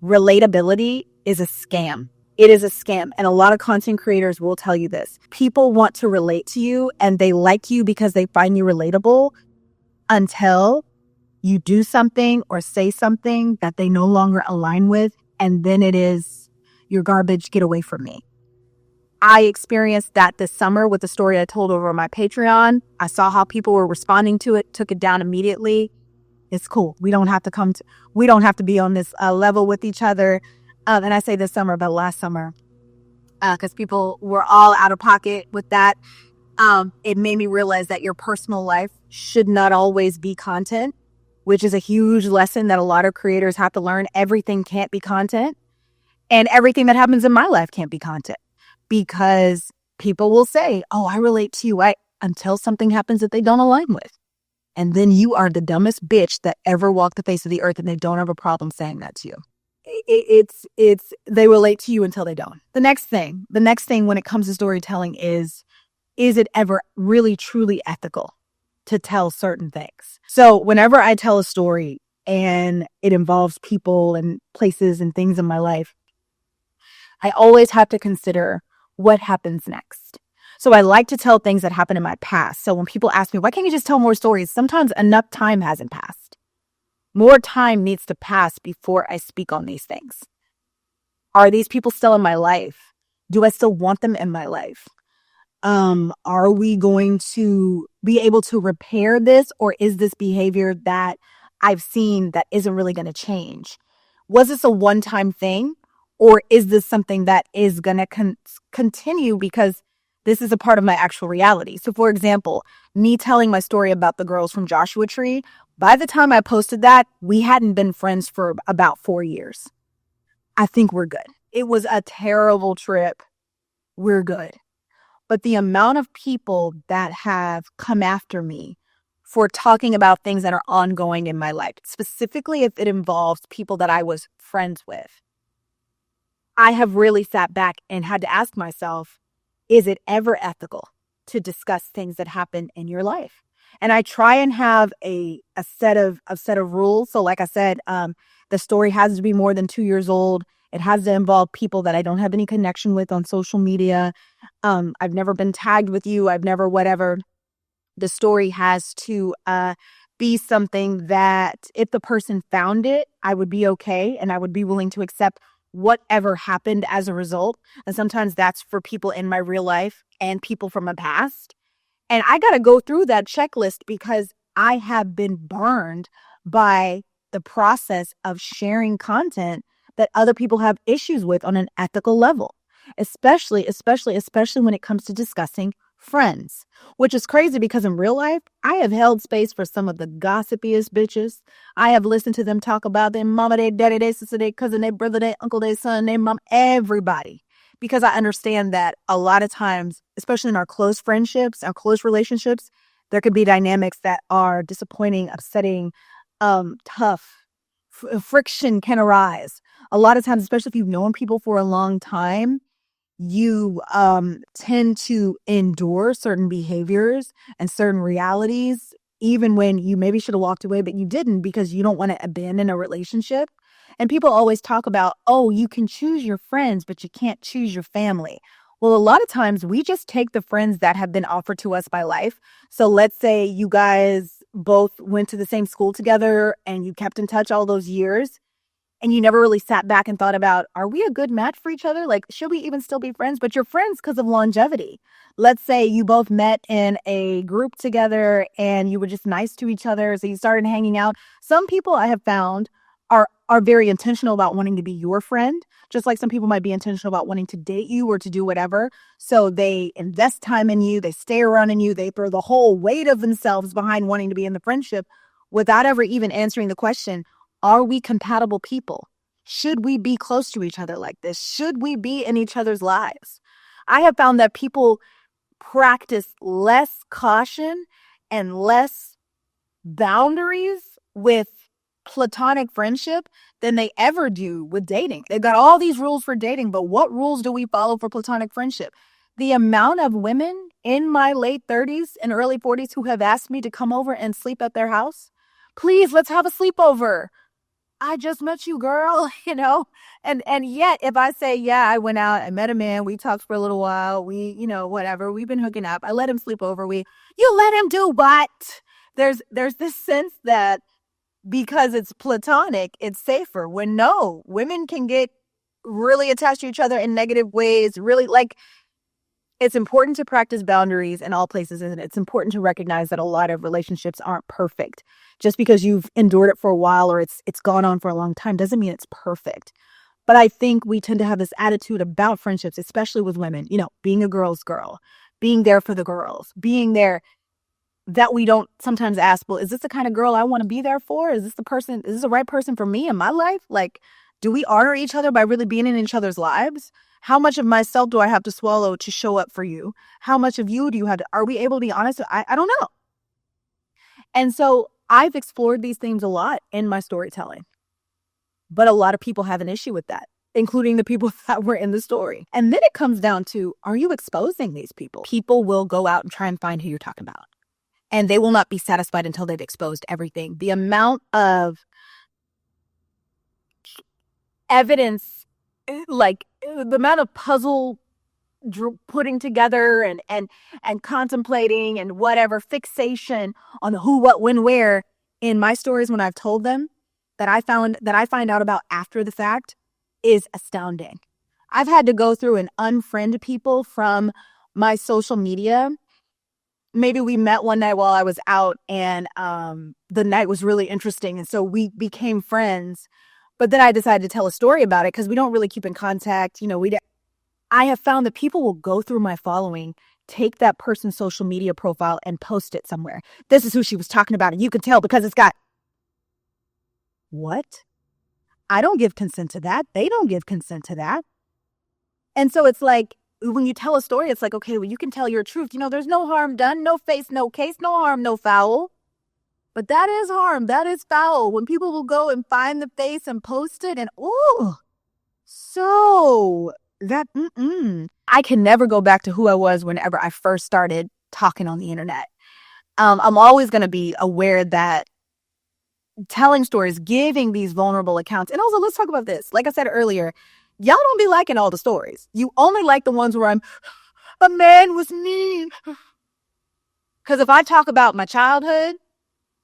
relatability is a scam. It is a scam. And a lot of content creators will tell you this. People want to relate to you and they like you because they find you relatable until you do something or say something that they no longer align with. And then it is, you're garbage, get away from me. I experienced that this summer with the story I told over on my Patreon. I saw how people were responding to it, took it down immediately. It's cool. We don't have to be on this level with each other. And I say this summer, but last summer, because people were all out of pocket with that. It made me realize that your personal life should not always be content, which is a huge lesson that a lot of creators have to learn. Everything can't be content, and everything that happens in my life can't be content, because people will say, oh, I relate to you, until something happens that they don't align with. And then you are the dumbest bitch that ever walked the face of the earth, and they don't have a problem saying that to you. They relate to you until they don't. The next thing when it comes to storytelling is it ever really truly ethical to tell certain things? So whenever I tell a story and it involves people and places and things in my life, I always have to consider what happens next. So I like to tell things that happened in my past. So when people ask me, why can't you just tell more stories? Sometimes enough time hasn't passed. More time needs to pass before I speak on these things. Are these people still in my life? Do I still want them in my life? Are we going to be able to repair this, or is this behavior that I've seen that isn't really going to change? Was this a one-time thing, or is this something that is going to continue because this is a part of my actual reality? So for example, me telling my story about the girls from Joshua Tree, by the time I posted that, we hadn't been friends for about 4 years. I think we're good. It was a terrible trip. We're good. But the amount of people that have come after me for talking about things that are ongoing in my life, specifically if it involves people that I was friends with, I have really sat back and had to ask myself, is it ever ethical to discuss things that happen in your life? And I try and have a set of rules. So like I said, the story has to be more than 2 years old. It has to involve people that I don't have any connection with on social media. I've never been tagged with you. I've never whatever. The story has to be something that if the person found it, I would be okay and I would be willing to accept whatever happened as a result. And sometimes that's for people in my real life and people from my past. And I got to go through that checklist because I have been burned by the process of sharing content that other people have issues with on an ethical level, especially when it comes to discussing friends, which is crazy because in real life, I have held space for some of the gossipiest bitches. I have listened to them talk about their mama, their daddy, their sister, their cousin, their brother, their uncle, their son, their mom, everybody. Because I understand that a lot of times, especially in our close friendships, our close relationships, there could be dynamics that are disappointing, upsetting, tough. Friction can arise. A lot of times, especially if you've known people for a long time, you tend to endure certain behaviors and certain realities, even when you maybe should have walked away, but you didn't because you don't want to abandon a relationship. And people always talk about, oh, you can choose your friends, but you can't choose your family. Well, a lot of times we just take the friends that have been offered to us by life. So let's say you guys both went to the same school together and you kept in touch all those years. And you never really sat back and thought about, are we a good match for each other? Like, should we even still be friends? But you're friends because of longevity. Let's say you both met in a group together and you were just nice to each other. So you started hanging out. Some people I have found are very intentional about wanting to be your friend, just like some people might be intentional about wanting to date you or to do whatever. So they invest time in you. They stay around in you. They throw the whole weight of themselves behind wanting to be in the friendship. without ever even answering the question, are we compatible people? Should we be close to each other like this? Should we be in each other's lives? I have found that people practice less caution and less boundaries with platonic friendship than they ever do with dating. They've got all these rules for dating, but what rules do we follow for platonic friendship? The amount of women in my late 30s and early 40s who have asked me to come over and sleep at their house. Please, let's have a sleepover. I just met you, girl, And yet if I say, yeah, I went out, I met a man, we talked for a little while, we, whatever, we've been hooking up. I let him sleep over. You let him do what? There's this sense that because it's platonic, it's safer. When no, women can get really attached to each other in negative ways, really like it's important to practice boundaries in all places, isn't it? It's important to recognize that a lot of relationships aren't perfect. Just because you've endured it for a while or it's gone on for a long time doesn't mean it's perfect. But I think we tend to have this attitude about friendships, especially with women, being a girl's girl, being there for the girls, being there, that we don't sometimes ask, well, is this the kind of girl I want to be there for? Is this the right person for me in my life? Like, do we honor each other by really being in each other's lives? How much of myself do I have to swallow to show up for you? How much of you do you have to, are we able to be honest? I don't know. And so I've explored these themes a lot in my storytelling, but a lot of people have an issue with that, including the people that were in the story. And then it comes down to, are you exposing these people? People will go out and try and find who you're talking about. And they will not be satisfied until they've exposed everything. The amount of evidence, like the amount of puzzle putting together and contemplating and whatever fixation on the who, what, when, where in my stories when I've told them that I find out about after the fact is astounding. I've had to go through and unfriend people from my social media. Maybe we met one night while I was out and the night was really interesting. And so we became friends. But then I decided to tell a story about it because we don't really keep in contact. I have found that people will go through my following, take that person's social media profile and post it somewhere. This is who she was talking about. And you can tell because it's got what? I don't give consent to that. They don't give consent to that. And so it's like, when you tell a story, it's like, okay, well, you can tell your truth. There's no harm done, no face, no case, no harm, no foul. But that is harm. That is foul. When people will go and find the face and post it and, I can never go back to who I was whenever I first started talking on the internet. I'm always going to be aware that telling stories, giving these vulnerable accounts. And also, let's talk about this. Like I said earlier, y'all don't be liking all the stories. You only like the ones where a man was mean. Because if I talk about my childhood,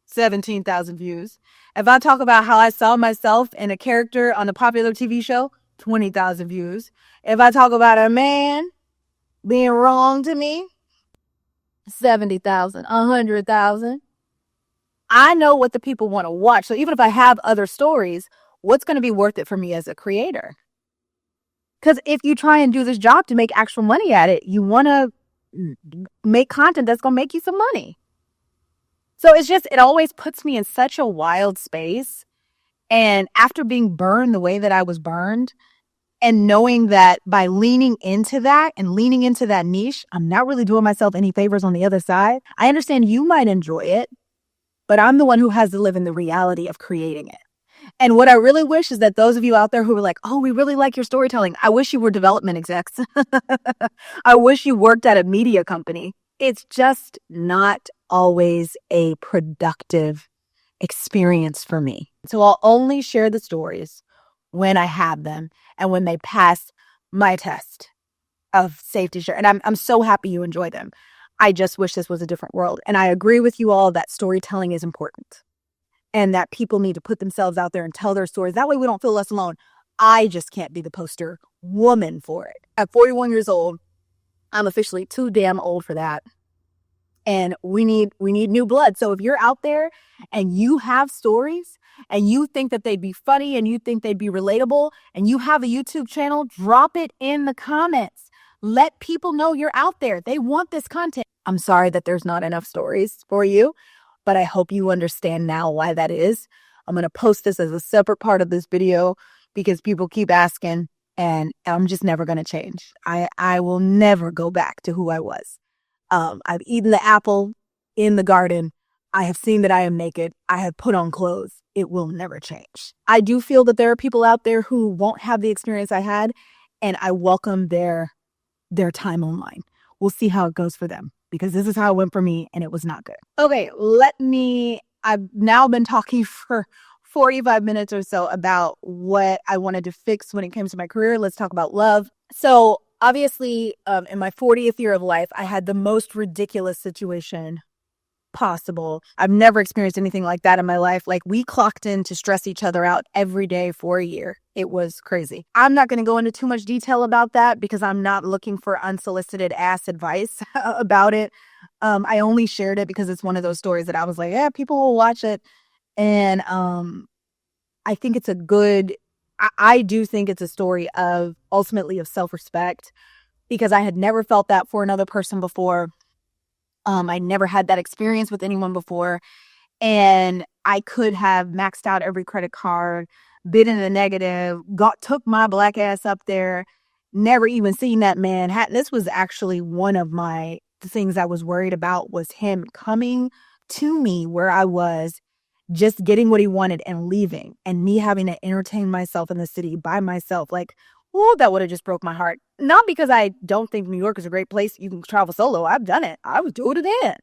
17,000 views. If I talk about how I saw myself in a character on a popular TV show, 20,000 views. If I talk about a man being wrong to me, 70,000, 100,000. I know what the people want to watch. So even if I have other stories, what's going to be worth it for me as a creator? Because if you try and do this job to make actual money at it, you want to make content that's going to make you some money. So it always puts me in such a wild space. And after being burned the way that I was burned, and knowing that by leaning into that and leaning into that niche, I'm not really doing myself any favors on the other side. I understand you might enjoy it, but I'm the one who has to live in the reality of creating it. And what I really wish is that those of you out there who are like, oh, we really like your storytelling. I wish you were development execs. I wish you worked at a media company. It's just not always a productive experience for me. So I'll only share the stories when I have them and when they pass my test of safety share. And I'm so happy you enjoy them. I just wish this was a different world. And I agree with you all that storytelling is important and that people need to put themselves out there and tell their stories. That way we don't feel less alone. I just can't be the poster woman for it. At 41 years old, I'm officially too damn old for that. And we need new blood. So if you're out there and you have stories and you think that they'd be funny and you think they'd be relatable and you have a YouTube channel, drop it in the comments. Let people know you're out there. They want this content. I'm sorry that there's not enough stories for you, but I hope you understand now why that is. I'm going to post this as a separate part of this video because people keep asking, and I'm just never going to change. I will never go back to who I was. I've eaten the apple in the garden. I have seen that I am naked. I have put on clothes. It will never change. I do feel that there are people out there who won't have the experience I had, and I welcome their time online. We'll see how it goes for them because this is how it went for me, and it was not good. Okay, I've now been talking for 45 minutes or so about what I wanted to fix when it came to my career. Let's talk about love. So obviously, in my 40th year of life, I had the most ridiculous situation possible. I've never experienced anything like that in my life. Like, we clocked in to stress each other out every day for a year. It was crazy. I'm not going to go into too much detail about that because I'm not looking for unsolicited ass advice about it. I only shared it because it's one of those stories that I was like, yeah, people will watch it. And I think it's I do think it's a story of ultimately of self-respect because I had never felt that for another person before. I never had that experience with anyone before. And I could have maxed out every credit card, been in the negative, took my black ass up there, never even seen that man. This was actually one of the things I was worried about was him coming to me where I was, just getting what he wanted and leaving, and me having to entertain myself in the city by myself. Like, oh, that would have just broke my heart. Not because I don't think New York is a great place. You can travel solo. I've done it. I would do it again.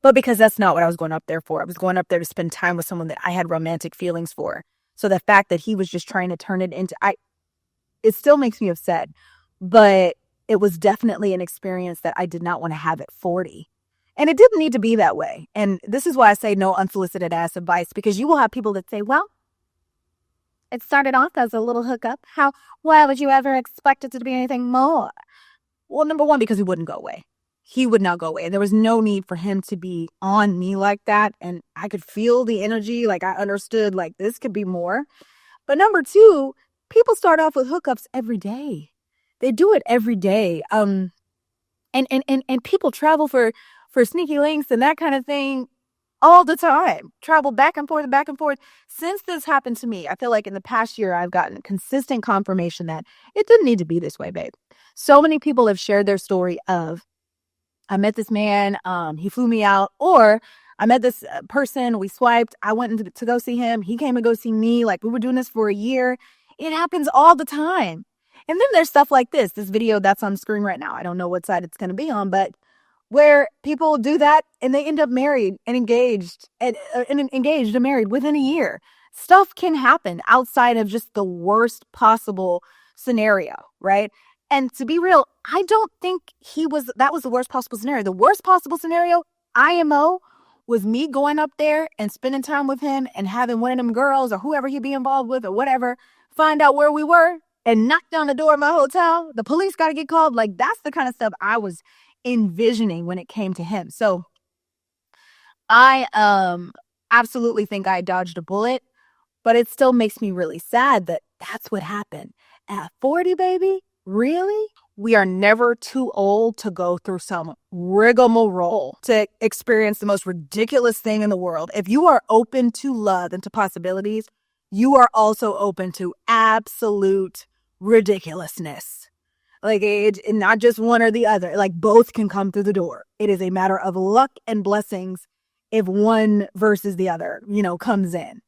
But because that's not what I was going up there for. I was going up there to spend time with someone that I had romantic feelings for. So the fact that he was just trying to turn it into, it still makes me upset. But it was definitely an experience that I did not want to have at 40. And it didn't need to be that way. And this is why I say no unsolicited ass advice, because you will have people that say, well, it started off as a little hookup. Why would you ever expect it to be anything more? Well, number one, because he wouldn't go away. He would not go away. And there was no need for him to be on me like that. And I could feel the energy. Like, I understood, like, this could be more. But number two, people start off with hookups every day. They do it every day. And people travel for sneaky links and that kind of thing all the time. Travel back and forth, back and forth. Since this happened to me, I feel like in the past year, I've gotten consistent confirmation that it didn't need to be this way, babe. So many people have shared their story of, I met this man, he flew me out, or I met this person, we swiped, I went to go see him, he came to go see me, like, we were doing this for a year. It happens all the time. And then there's stuff like this video that's on screen right now. I don't know what side it's going to be on, but where people do that and they end up married and engaged and married within a year. Stuff can happen outside of just the worst possible scenario, right? And to be real, I don't think that was the worst possible scenario. The worst possible scenario, IMO, was me going up there and spending time with him and having one of them girls or whoever he'd be involved with or whatever, find out where we were and knock down the door of my hotel. The police got to get called. Like, that's the kind of stuff I was envisioning when it came to him. So I absolutely think I dodged a bullet, but it still makes me really sad that that's what happened. At 40, baby, really? We are never too old to go through some rigmarole, to experience the most ridiculous thing in the world. If you are open to love and to possibilities, you are also open to absolute ridiculousness. Like, it's not just one or the other. Like, both can come through the door. It is a matter of luck and blessings if one versus the other, comes in.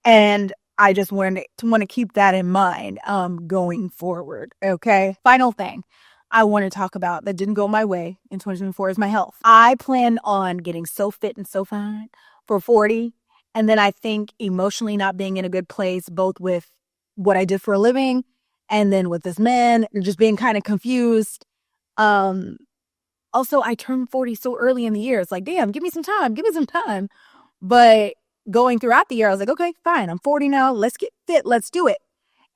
And I just want to keep that in mind going forward, okay? Final thing I want to talk about that didn't go my way in 2024 is my health. I plan on getting so fit and so fine for 40. And then I think emotionally not being in a good place, both with what I did for a living and then with this man, just being kind of confused. Also, I turned 40 so early in the year. It's like, damn, give me some time. But going throughout the year, I was like, okay, fine. I'm 40 now. Let's get fit. Let's do it.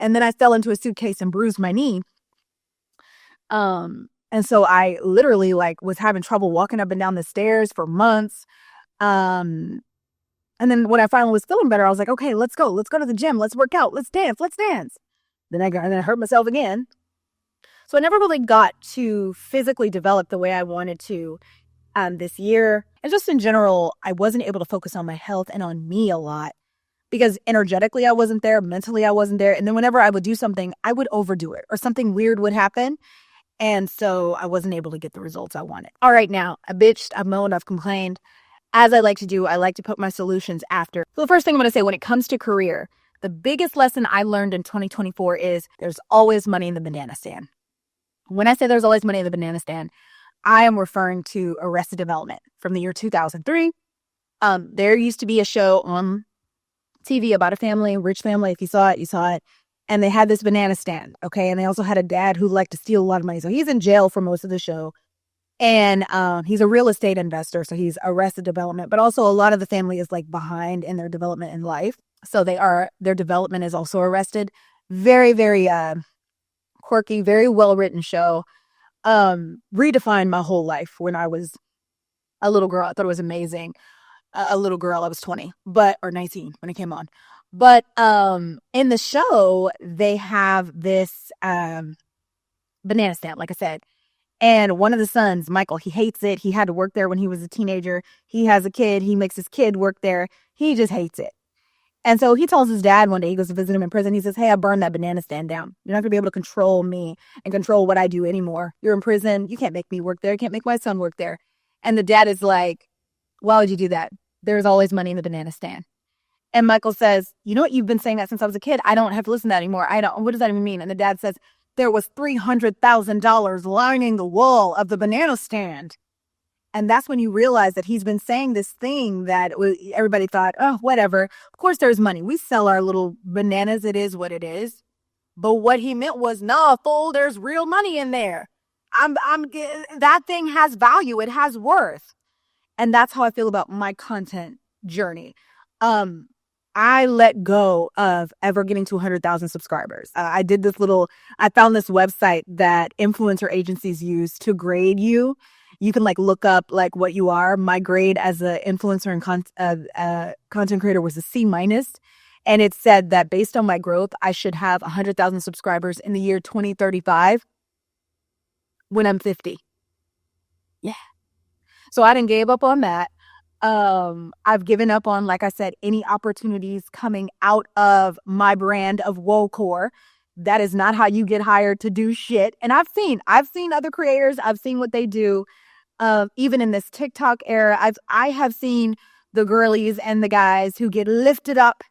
And then I fell into a suitcase and bruised my knee. And so I literally was having trouble walking up and down the stairs for months. And then when I finally was feeling better, I was like, okay, let's go. Let's go to the gym. Let's work out. Let's dance. Then I hurt myself again. So I never really got to physically develop the way I wanted to this year. And just in general, I wasn't able to focus on my health and on me a lot because energetically I wasn't there, mentally I wasn't there. And then whenever I would do something, I would overdo it or something weird would happen. And so I wasn't able to get the results I wanted. All right, now I bitched, I've moaned, I've complained. As I like to do, I like to put my solutions after. So the first thing I'm going to say when it comes to career, the biggest lesson I learned in 2024 is there's always money in the banana stand. When I say there's always money in the banana stand, I am referring to Arrested Development from the year 2003. There used to be a show on TV about a family, rich family. If you saw it, you saw it. And they had this banana stand, okay? And they also had a dad who liked to steal a lot of money. So he's in jail for most of the show. And he's a real estate investor, so he's Arrested Development. But also a lot of the family is like behind in their development in life. So their development is also arrested. Very, very quirky, very well-written show. Redefined my whole life when I was a little girl. I thought it was amazing. A little girl, I was 20, or 19 when it came on. But in the show, they have this banana stand, like I said. And one of the sons, Michael, he hates it. He had to work there when he was a teenager. He has a kid. He makes his kid work there. He just hates it. And so he tells his dad one day, he goes to visit him in prison. He says, hey, I burned that banana stand down. You're not going to be able to control me and control what I do anymore. You're in prison. You can't make me work there. You can't make my son work there. And the dad is like, why would you do that? There's always money in the banana stand. And Michael says, you know what? You've been saying that since I was a kid. I don't have to listen to that anymore. What does that even mean? And the dad says, there was $300,000 lining the wall of the banana stand. And that's when you realize that he's been saying this thing that everybody thought, oh, whatever. Of course, there's money. We sell our little bananas. It is what it is. But what he meant was, nah, fool, there's real money in there. That thing has value. It has worth. And that's how I feel about my content journey. I let go of ever getting to 100,000 subscribers. I found this website that influencer agencies use to grade you. You can look up what you are. My grade as an influencer and content creator was a C-. And it said that based on my growth, I should have 100,000 subscribers in the year 2035 when I'm 50. Yeah. So I didn't give up on that. I've given up on, like I said, any opportunities coming out of my brand of Wocore. That is not how you get hired to do shit. And I've seen other creators. I've seen what they do. Even in this TikTok era, I have seen the girlies and the guys who get lifted up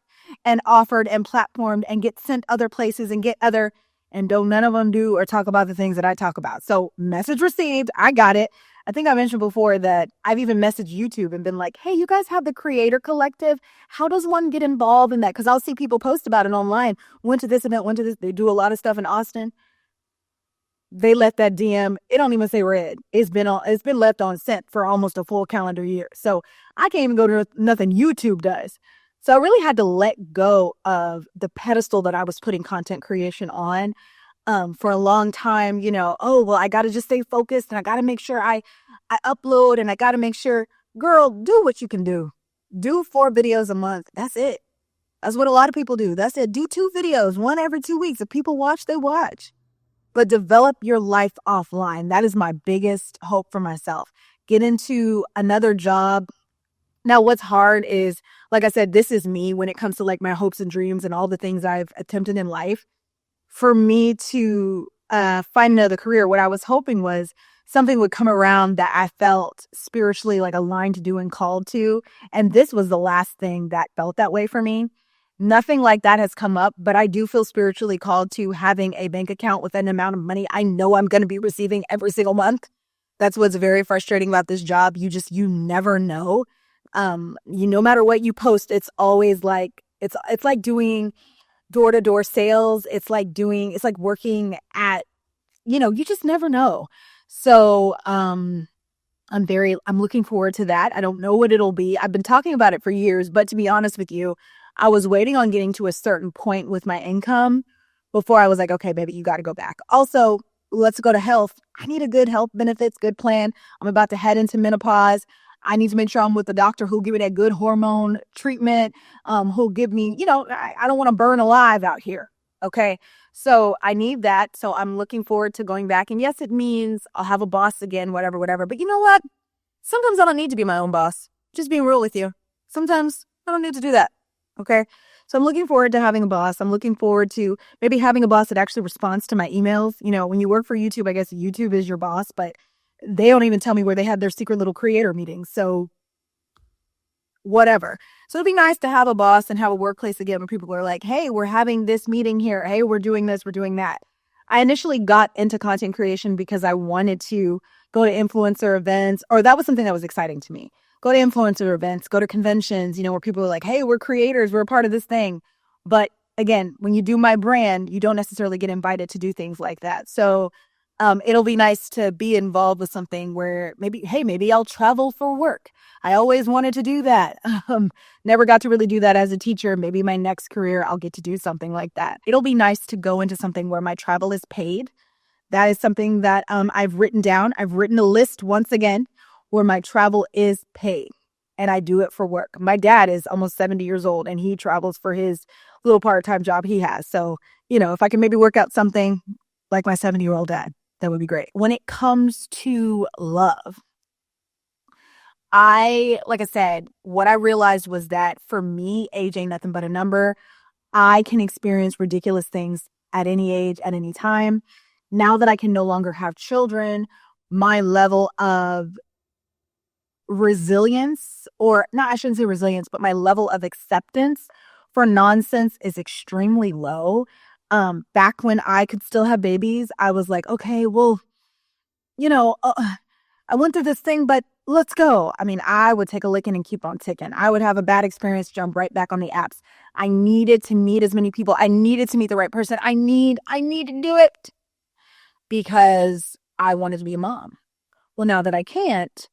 and offered and platformed and get sent other places and don't none of them do or talk about the things that I talk about. So message received. I got it. I think I mentioned before that I've even messaged YouTube and been like, hey, you guys have the Creator Collective. How does one get involved in that? Because I'll see people post about it online. Went to this event, went to this. They do a lot of stuff in Austin. They let that DM, it don't even say read. It's been left on sent for almost a full calendar year. So I can't even go to nothing YouTube does. So I really had to let go of the pedestal that I was putting content creation on. For a long time, I got to just stay focused and I got to make sure I upload and I got to make sure, girl, do what you can do. Do 4 videos a month. That's it. That's what a lot of people do. That's it. Do 2 videos, one every 2 weeks. If people watch, they watch. But develop your life offline. That is my biggest hope for myself. Get into another job. Now, what's hard is, like I said, this is me when it comes to my hopes and dreams and all the things I've attempted in life. For me to find another career, what I was hoping was something would come around that I felt spiritually aligned to do and called to. And this was the last thing that felt that way for me. Nothing like that has come up, but I do feel spiritually called to having a bank account with an amount of money I know I'm going to be receiving every single month. That's what's very frustrating about this job. You never know. No matter what you post, it's always it's like doing door-to-door sales. It's like working at, you just never know. So, I'm looking forward to that. I don't know what it'll be. I've been talking about it for years, but to be honest with you, I was waiting on getting to a certain point with my income before I was like, okay, baby, you got to go back. Also, let's go to health. I need a good health benefits, good plan. I'm about to head into menopause. I need to make sure I'm with the doctor who'll give me that good hormone treatment, who'll give me, I don't want to burn alive out here. Okay. So I need that. So I'm looking forward to going back. And yes, it means I'll have a boss again, whatever. But you know what? Sometimes I don't need to be my own boss. Just being real with you. Sometimes I don't need to do that. Okay. So I'm looking forward to having a boss. I'm looking forward to maybe having a boss that actually responds to my emails. You know, when you work for YouTube, I guess YouTube is your boss, but they don't even tell me where they had their secret little creator meetings. So whatever. So it'd be nice to have a boss and have a workplace again where people are like, hey, we're having this meeting here. Hey, we're doing this, we're doing that. I initially got into content creation because I wanted to go to influencer events, or that was something that was exciting to me. Go to influencer events, go to conventions, you know, where people are like, hey, we're creators, we're a part of this thing. But again, when you do my brand, you don't necessarily get invited to do things like that. So it'll be nice to be involved with something where maybe, hey, maybe I'll travel for work. I always wanted to do that. Never got to really do that as a teacher. Maybe my next career, I'll get to do something like that. It'll be nice to go into something where my travel is paid. That is something that I've written down. I've written a list once again where my travel is paid and I do it for work. My dad is almost 70 years old and he travels for his little part-time job he has. So, you know, if I can maybe work out something like my 70-year-old dad, that would be great. When it comes to love, like I said, what I realized was that for me, age ain't nothing but a number. I can experience ridiculous things at any age, at any time. Now that I can no longer have children, my level of resilience, or not, I shouldn't say resilience, but my level of acceptance for nonsense is extremely low. Back when I could still have babies, I was like, okay, well, you know, I went through this thing, but let's go. I mean, I would take a licking and keep on ticking. I would have a bad experience, jump right back on the apps. I needed to meet as many people. I needed to meet the right person. I need to do it because I wanted to be a mom. Well, now that I can't,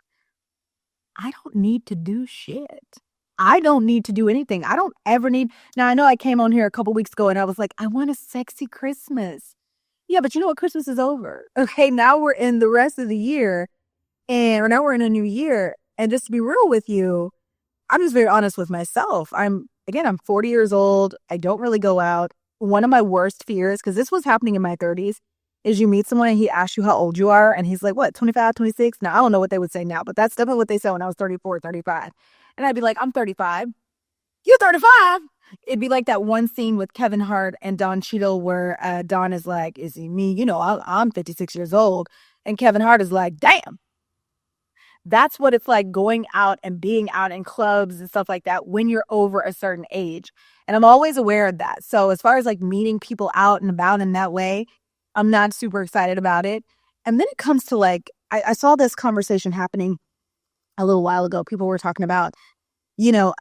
I don't need to do shit. I don't need to do anything. I don't ever need. Now, I know I came on here a couple weeks ago and I was like, I want a sexy Christmas. Yeah, but you know what? Christmas is over. Okay, now we're in the rest of the year. And now we're in a new year. And just to be real with you, I'm just very honest with myself. I'm 40 years old. I don't really go out. One of my worst fears, because this was happening in my 30s, is you meet someone and he asks you how old you are. And he's like, what, 25, 26? Now, I don't know what they would say now, but that's definitely what they said when I was 34, 35. And I'd be like, I'm 35. You're 35. It'd be like that one scene with Kevin Hart and Don Cheadle where Don is like, is he me? You know, I'm 56 years old. And Kevin Hart is like, damn. That's what it's like going out and being out in clubs and stuff like that when you're over a certain age. And I'm always aware of that. So as far as like meeting people out and about in that way, I'm not super excited about it. And then it comes to like, I saw this conversation happening a little while ago. People were talking about, you know,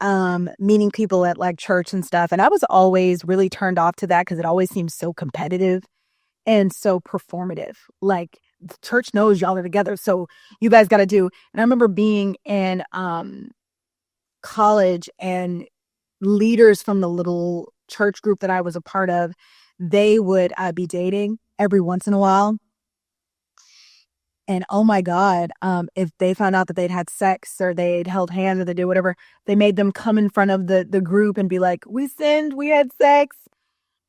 meeting people at like church and stuff. And I was always really turned off to that because it always seems so competitive and so performative. Like the church knows y'all are together, so you guys got to do. And I remember being in college and leaders from the little church group that I was a part of, they would be dating every once in a while. And oh my God, if they found out that they'd had sex or they'd held hands or they did whatever, they made them come in front of the group and be like, we sinned, we had sex.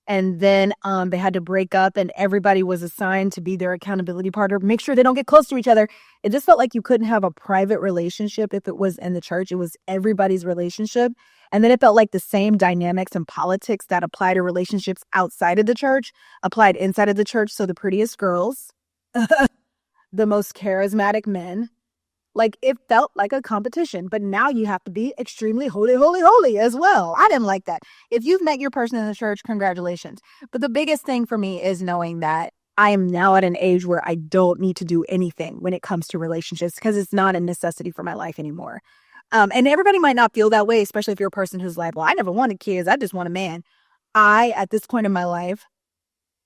And then they had to break up and everybody was assigned to be their accountability partner. Make sure they don't get close to each other. It just felt like you couldn't have a private relationship if it was in the church. It was everybody's relationship. And then it felt like the same dynamics and politics that apply to relationships outside of the church applied inside of the church. So the prettiest girls, the most charismatic men, like it felt like a competition, but now you have to be extremely holy, holy, holy as well. I didn't like that. If you've met your person in the church, congratulations. But the biggest thing for me is knowing that I am now at an age where I don't need to do anything when it comes to relationships because it's not a necessity for my life anymore. And everybody might not feel that way, especially if you're a person who's like, well, I never wanted kids. I just want a man. I, at this point in my life,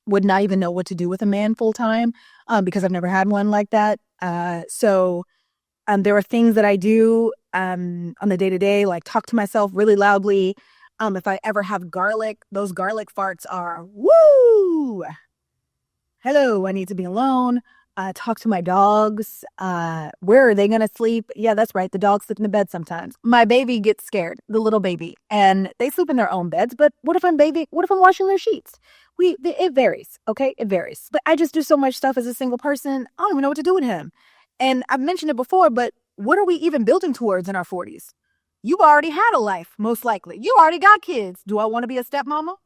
would not even know what to do with a man full time because I've never had one like that. So there are things that I do on the day to day, like talk to myself really loudly. If I ever have garlic, those garlic farts are woo. Hello, I need to be alone. Talk to my dogs. Where are they going to sleep? Yeah, that's right. The dogs sleep in the bed sometimes. My baby gets scared, the little baby, and they sleep in their own beds. But what if I'm washing their sheets? It varies. Okay. It varies. But I just do so much stuff as a single person. I don't even know what to do with him. And I've mentioned it before, but what are we even building towards in our 40s? You've already had a life, most likely. You already got kids. Do I want to be a stepmama?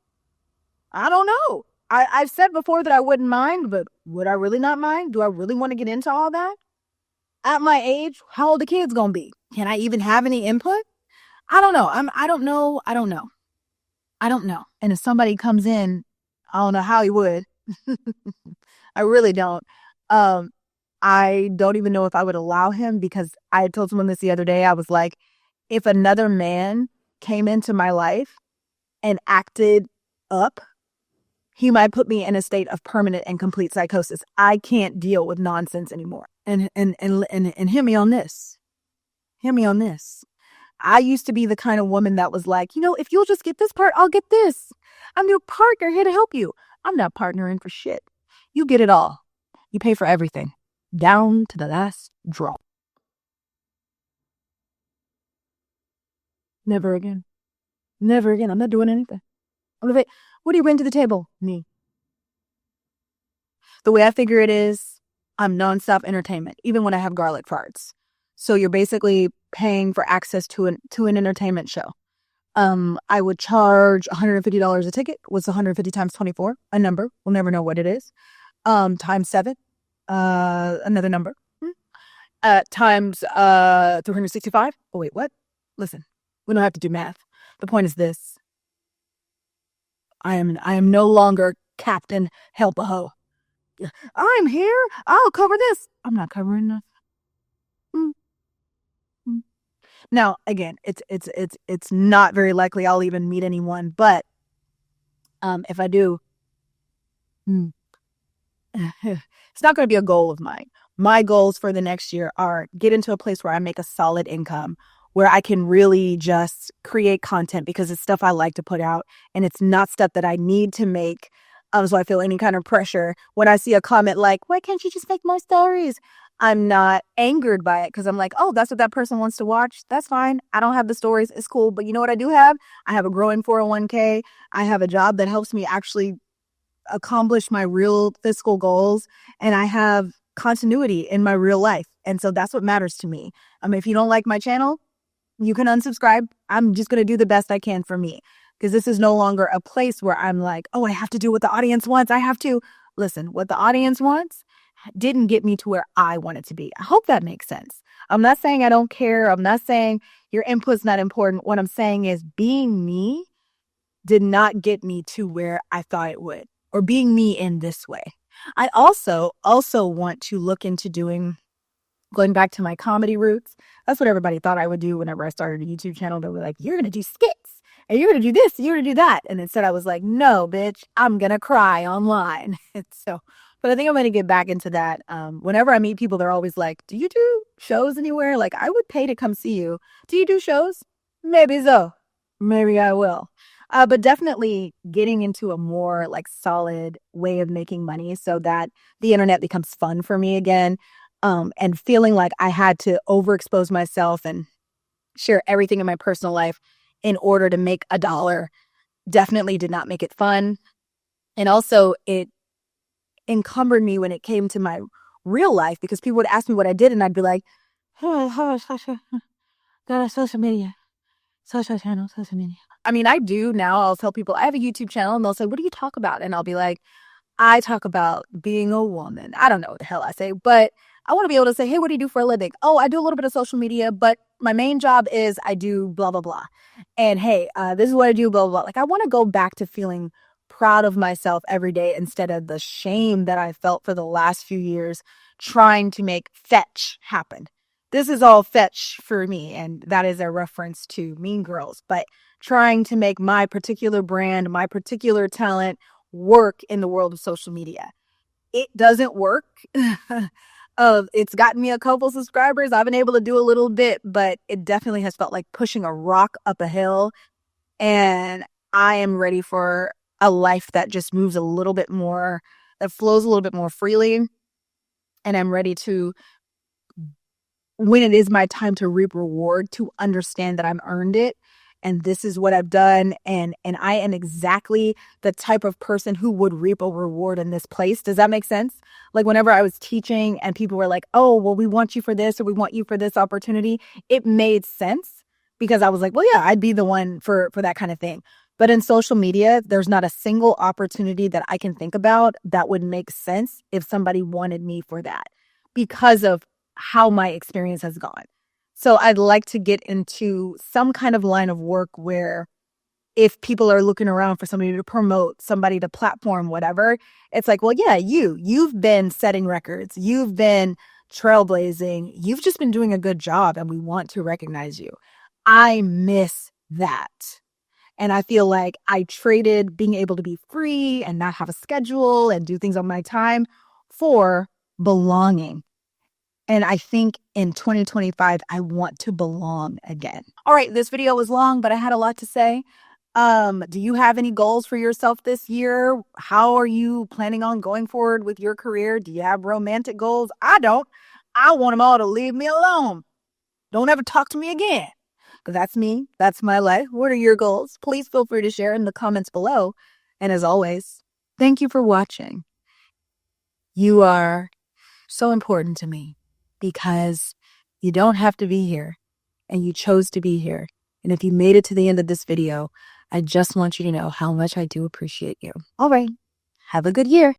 I don't know. I've said before that I wouldn't mind, but would I really not mind? Do I really want to get into all that? At my age, how old the kids gonna be? Can I even have any input? I don't know. I don't know. I don't know. I don't know. And if somebody comes in, I don't know how he would. I really don't. Um, I don't even know if I would allow him because I had told someone this the other day. I was like, if another man came into my life and acted up, he might put me in a state of permanent and complete psychosis. I can't deal with nonsense anymore. And hear me on this. Hear me on this. I used to be the kind of woman that was like, if you'll just get this part, I'll get this. I'm your partner here to help you. I'm not partnering for shit. You get it all. You pay for everything, down to the last drop. Never again. Never again. I'm not doing anything. What do you bring to the table? Me. The way I figure it is, I'm nonstop entertainment, even when I have garlic farts. So you're basically paying for access to an entertainment show. I would charge $150 a ticket. What's 150 times 24? A number. We'll never know what it is. Times 7. Another number. Times 365. Oh wait, what? Listen, we don't have to do math. The point is this. I am no longer Captain Help-a-Ho. I'm here. I'll cover this. I'm not covering the. Mm, mm. Now, again, it's not very likely I'll even meet anyone, but if I do, mm, it's not going to be a goal of mine. My goals for the next year are get into a place where I make a solid income, where I can really just create content because it's stuff I like to put out and it's not stuff that I need to make. So I feel any kind of pressure when I see a comment like, why can't you just make more stories? I'm not angered by it because I'm like, oh, that's what that person wants to watch. That's fine. I don't have the stories. It's cool. But you know what I do have? I have a growing 401k. I have a job that helps me actually accomplish my real fiscal goals. And I have continuity in my real life. And so that's what matters to me. If you don't like my channel, you can unsubscribe. I'm just going to do the best I can for me because this is no longer a place where I'm like, oh, I have to do what the audience wants. I have to listen. What the audience wants didn't get me to where I wanted to be. I hope that makes sense. I'm not saying I don't care. I'm not saying your input's not important. What I'm saying is being me did not get me to where I thought it would, or being me in this way. I also want to look into going back to my comedy roots. That's what everybody thought I would do whenever I started a YouTube channel. They were like, you're going to do skits and you're going to do this, and you're going to do that. And instead I was like, no, bitch, I'm going to cry online. But I think I'm going to get back into that. Whenever I meet people, they're always like, do you do shows anywhere? Like, I would pay to come see you. Do you do shows? Maybe so. Maybe I will. But definitely getting into a more like solid way of making money so that the internet becomes fun for me again. And feeling like I had to overexpose myself and share everything in my personal life in order to make a dollar definitely did not make it fun. And also it encumbered me when it came to my real life because people would ask me what I did and I'd be like, got a social media, social channel, social media. I do now. I'll tell people I have a YouTube channel and they'll say, what do you talk about? And I'll be like, I talk about being a woman. I don't know what the hell I say, but I want to be able to say, hey, what do you do for a living? Oh, I do a little bit of social media, but my main job is I do blah, blah, blah. And hey, this is what I do, blah, blah, blah. Like I want to go back to feeling proud of myself every day instead of the shame that I felt for the last few years trying to make fetch happen. This is all fetch for me. And that is a reference to Mean Girls, but trying to make my particular brand, my particular talent work in the world of social media. It doesn't work. It's gotten me a couple subscribers. I've been able to do a little bit, but it definitely has felt like pushing a rock up a hill. And I am ready for a life that just moves a little bit more, that flows a little bit more freely. And I'm ready to, when it is my time to reap reward, to understand that I've earned it and this is what I've done, and I am exactly the type of person who would reap a reward in this place. Does that make sense? Like whenever I was teaching and people were like, "Oh, well, we want you for this or we want you for this opportunity," it made sense because I was like, "Well, yeah, I'd be the one for that kind of thing." But in social media, there's not a single opportunity that I can think about that would make sense if somebody wanted me for that because of how my experience has gone. So I'd like to get into some kind of line of work where if people are looking around for somebody to promote, somebody to platform, whatever, it's like, well, yeah, you've been setting records, you've been trailblazing, you've just been doing a good job, and we want to recognize you. I miss that. And I feel like I traded being able to be free and not have a schedule and do things on my time for belonging. And I think in 2025, I want to belong again. All right, this video was long, but I had a lot to say. Do you have any goals for yourself this year? How are you planning on going forward with your career? Do you have romantic goals? I don't. I want them all to leave me alone. Don't ever talk to me again. Because that's me. That's my life. What are your goals? Please feel free to share in the comments below. And as always, thank you for watching. You are so important to me because you don't have to be here and you chose to be here. And if you made it to the end of this video, I just want you to know how much I do appreciate you. All right. Have a good year.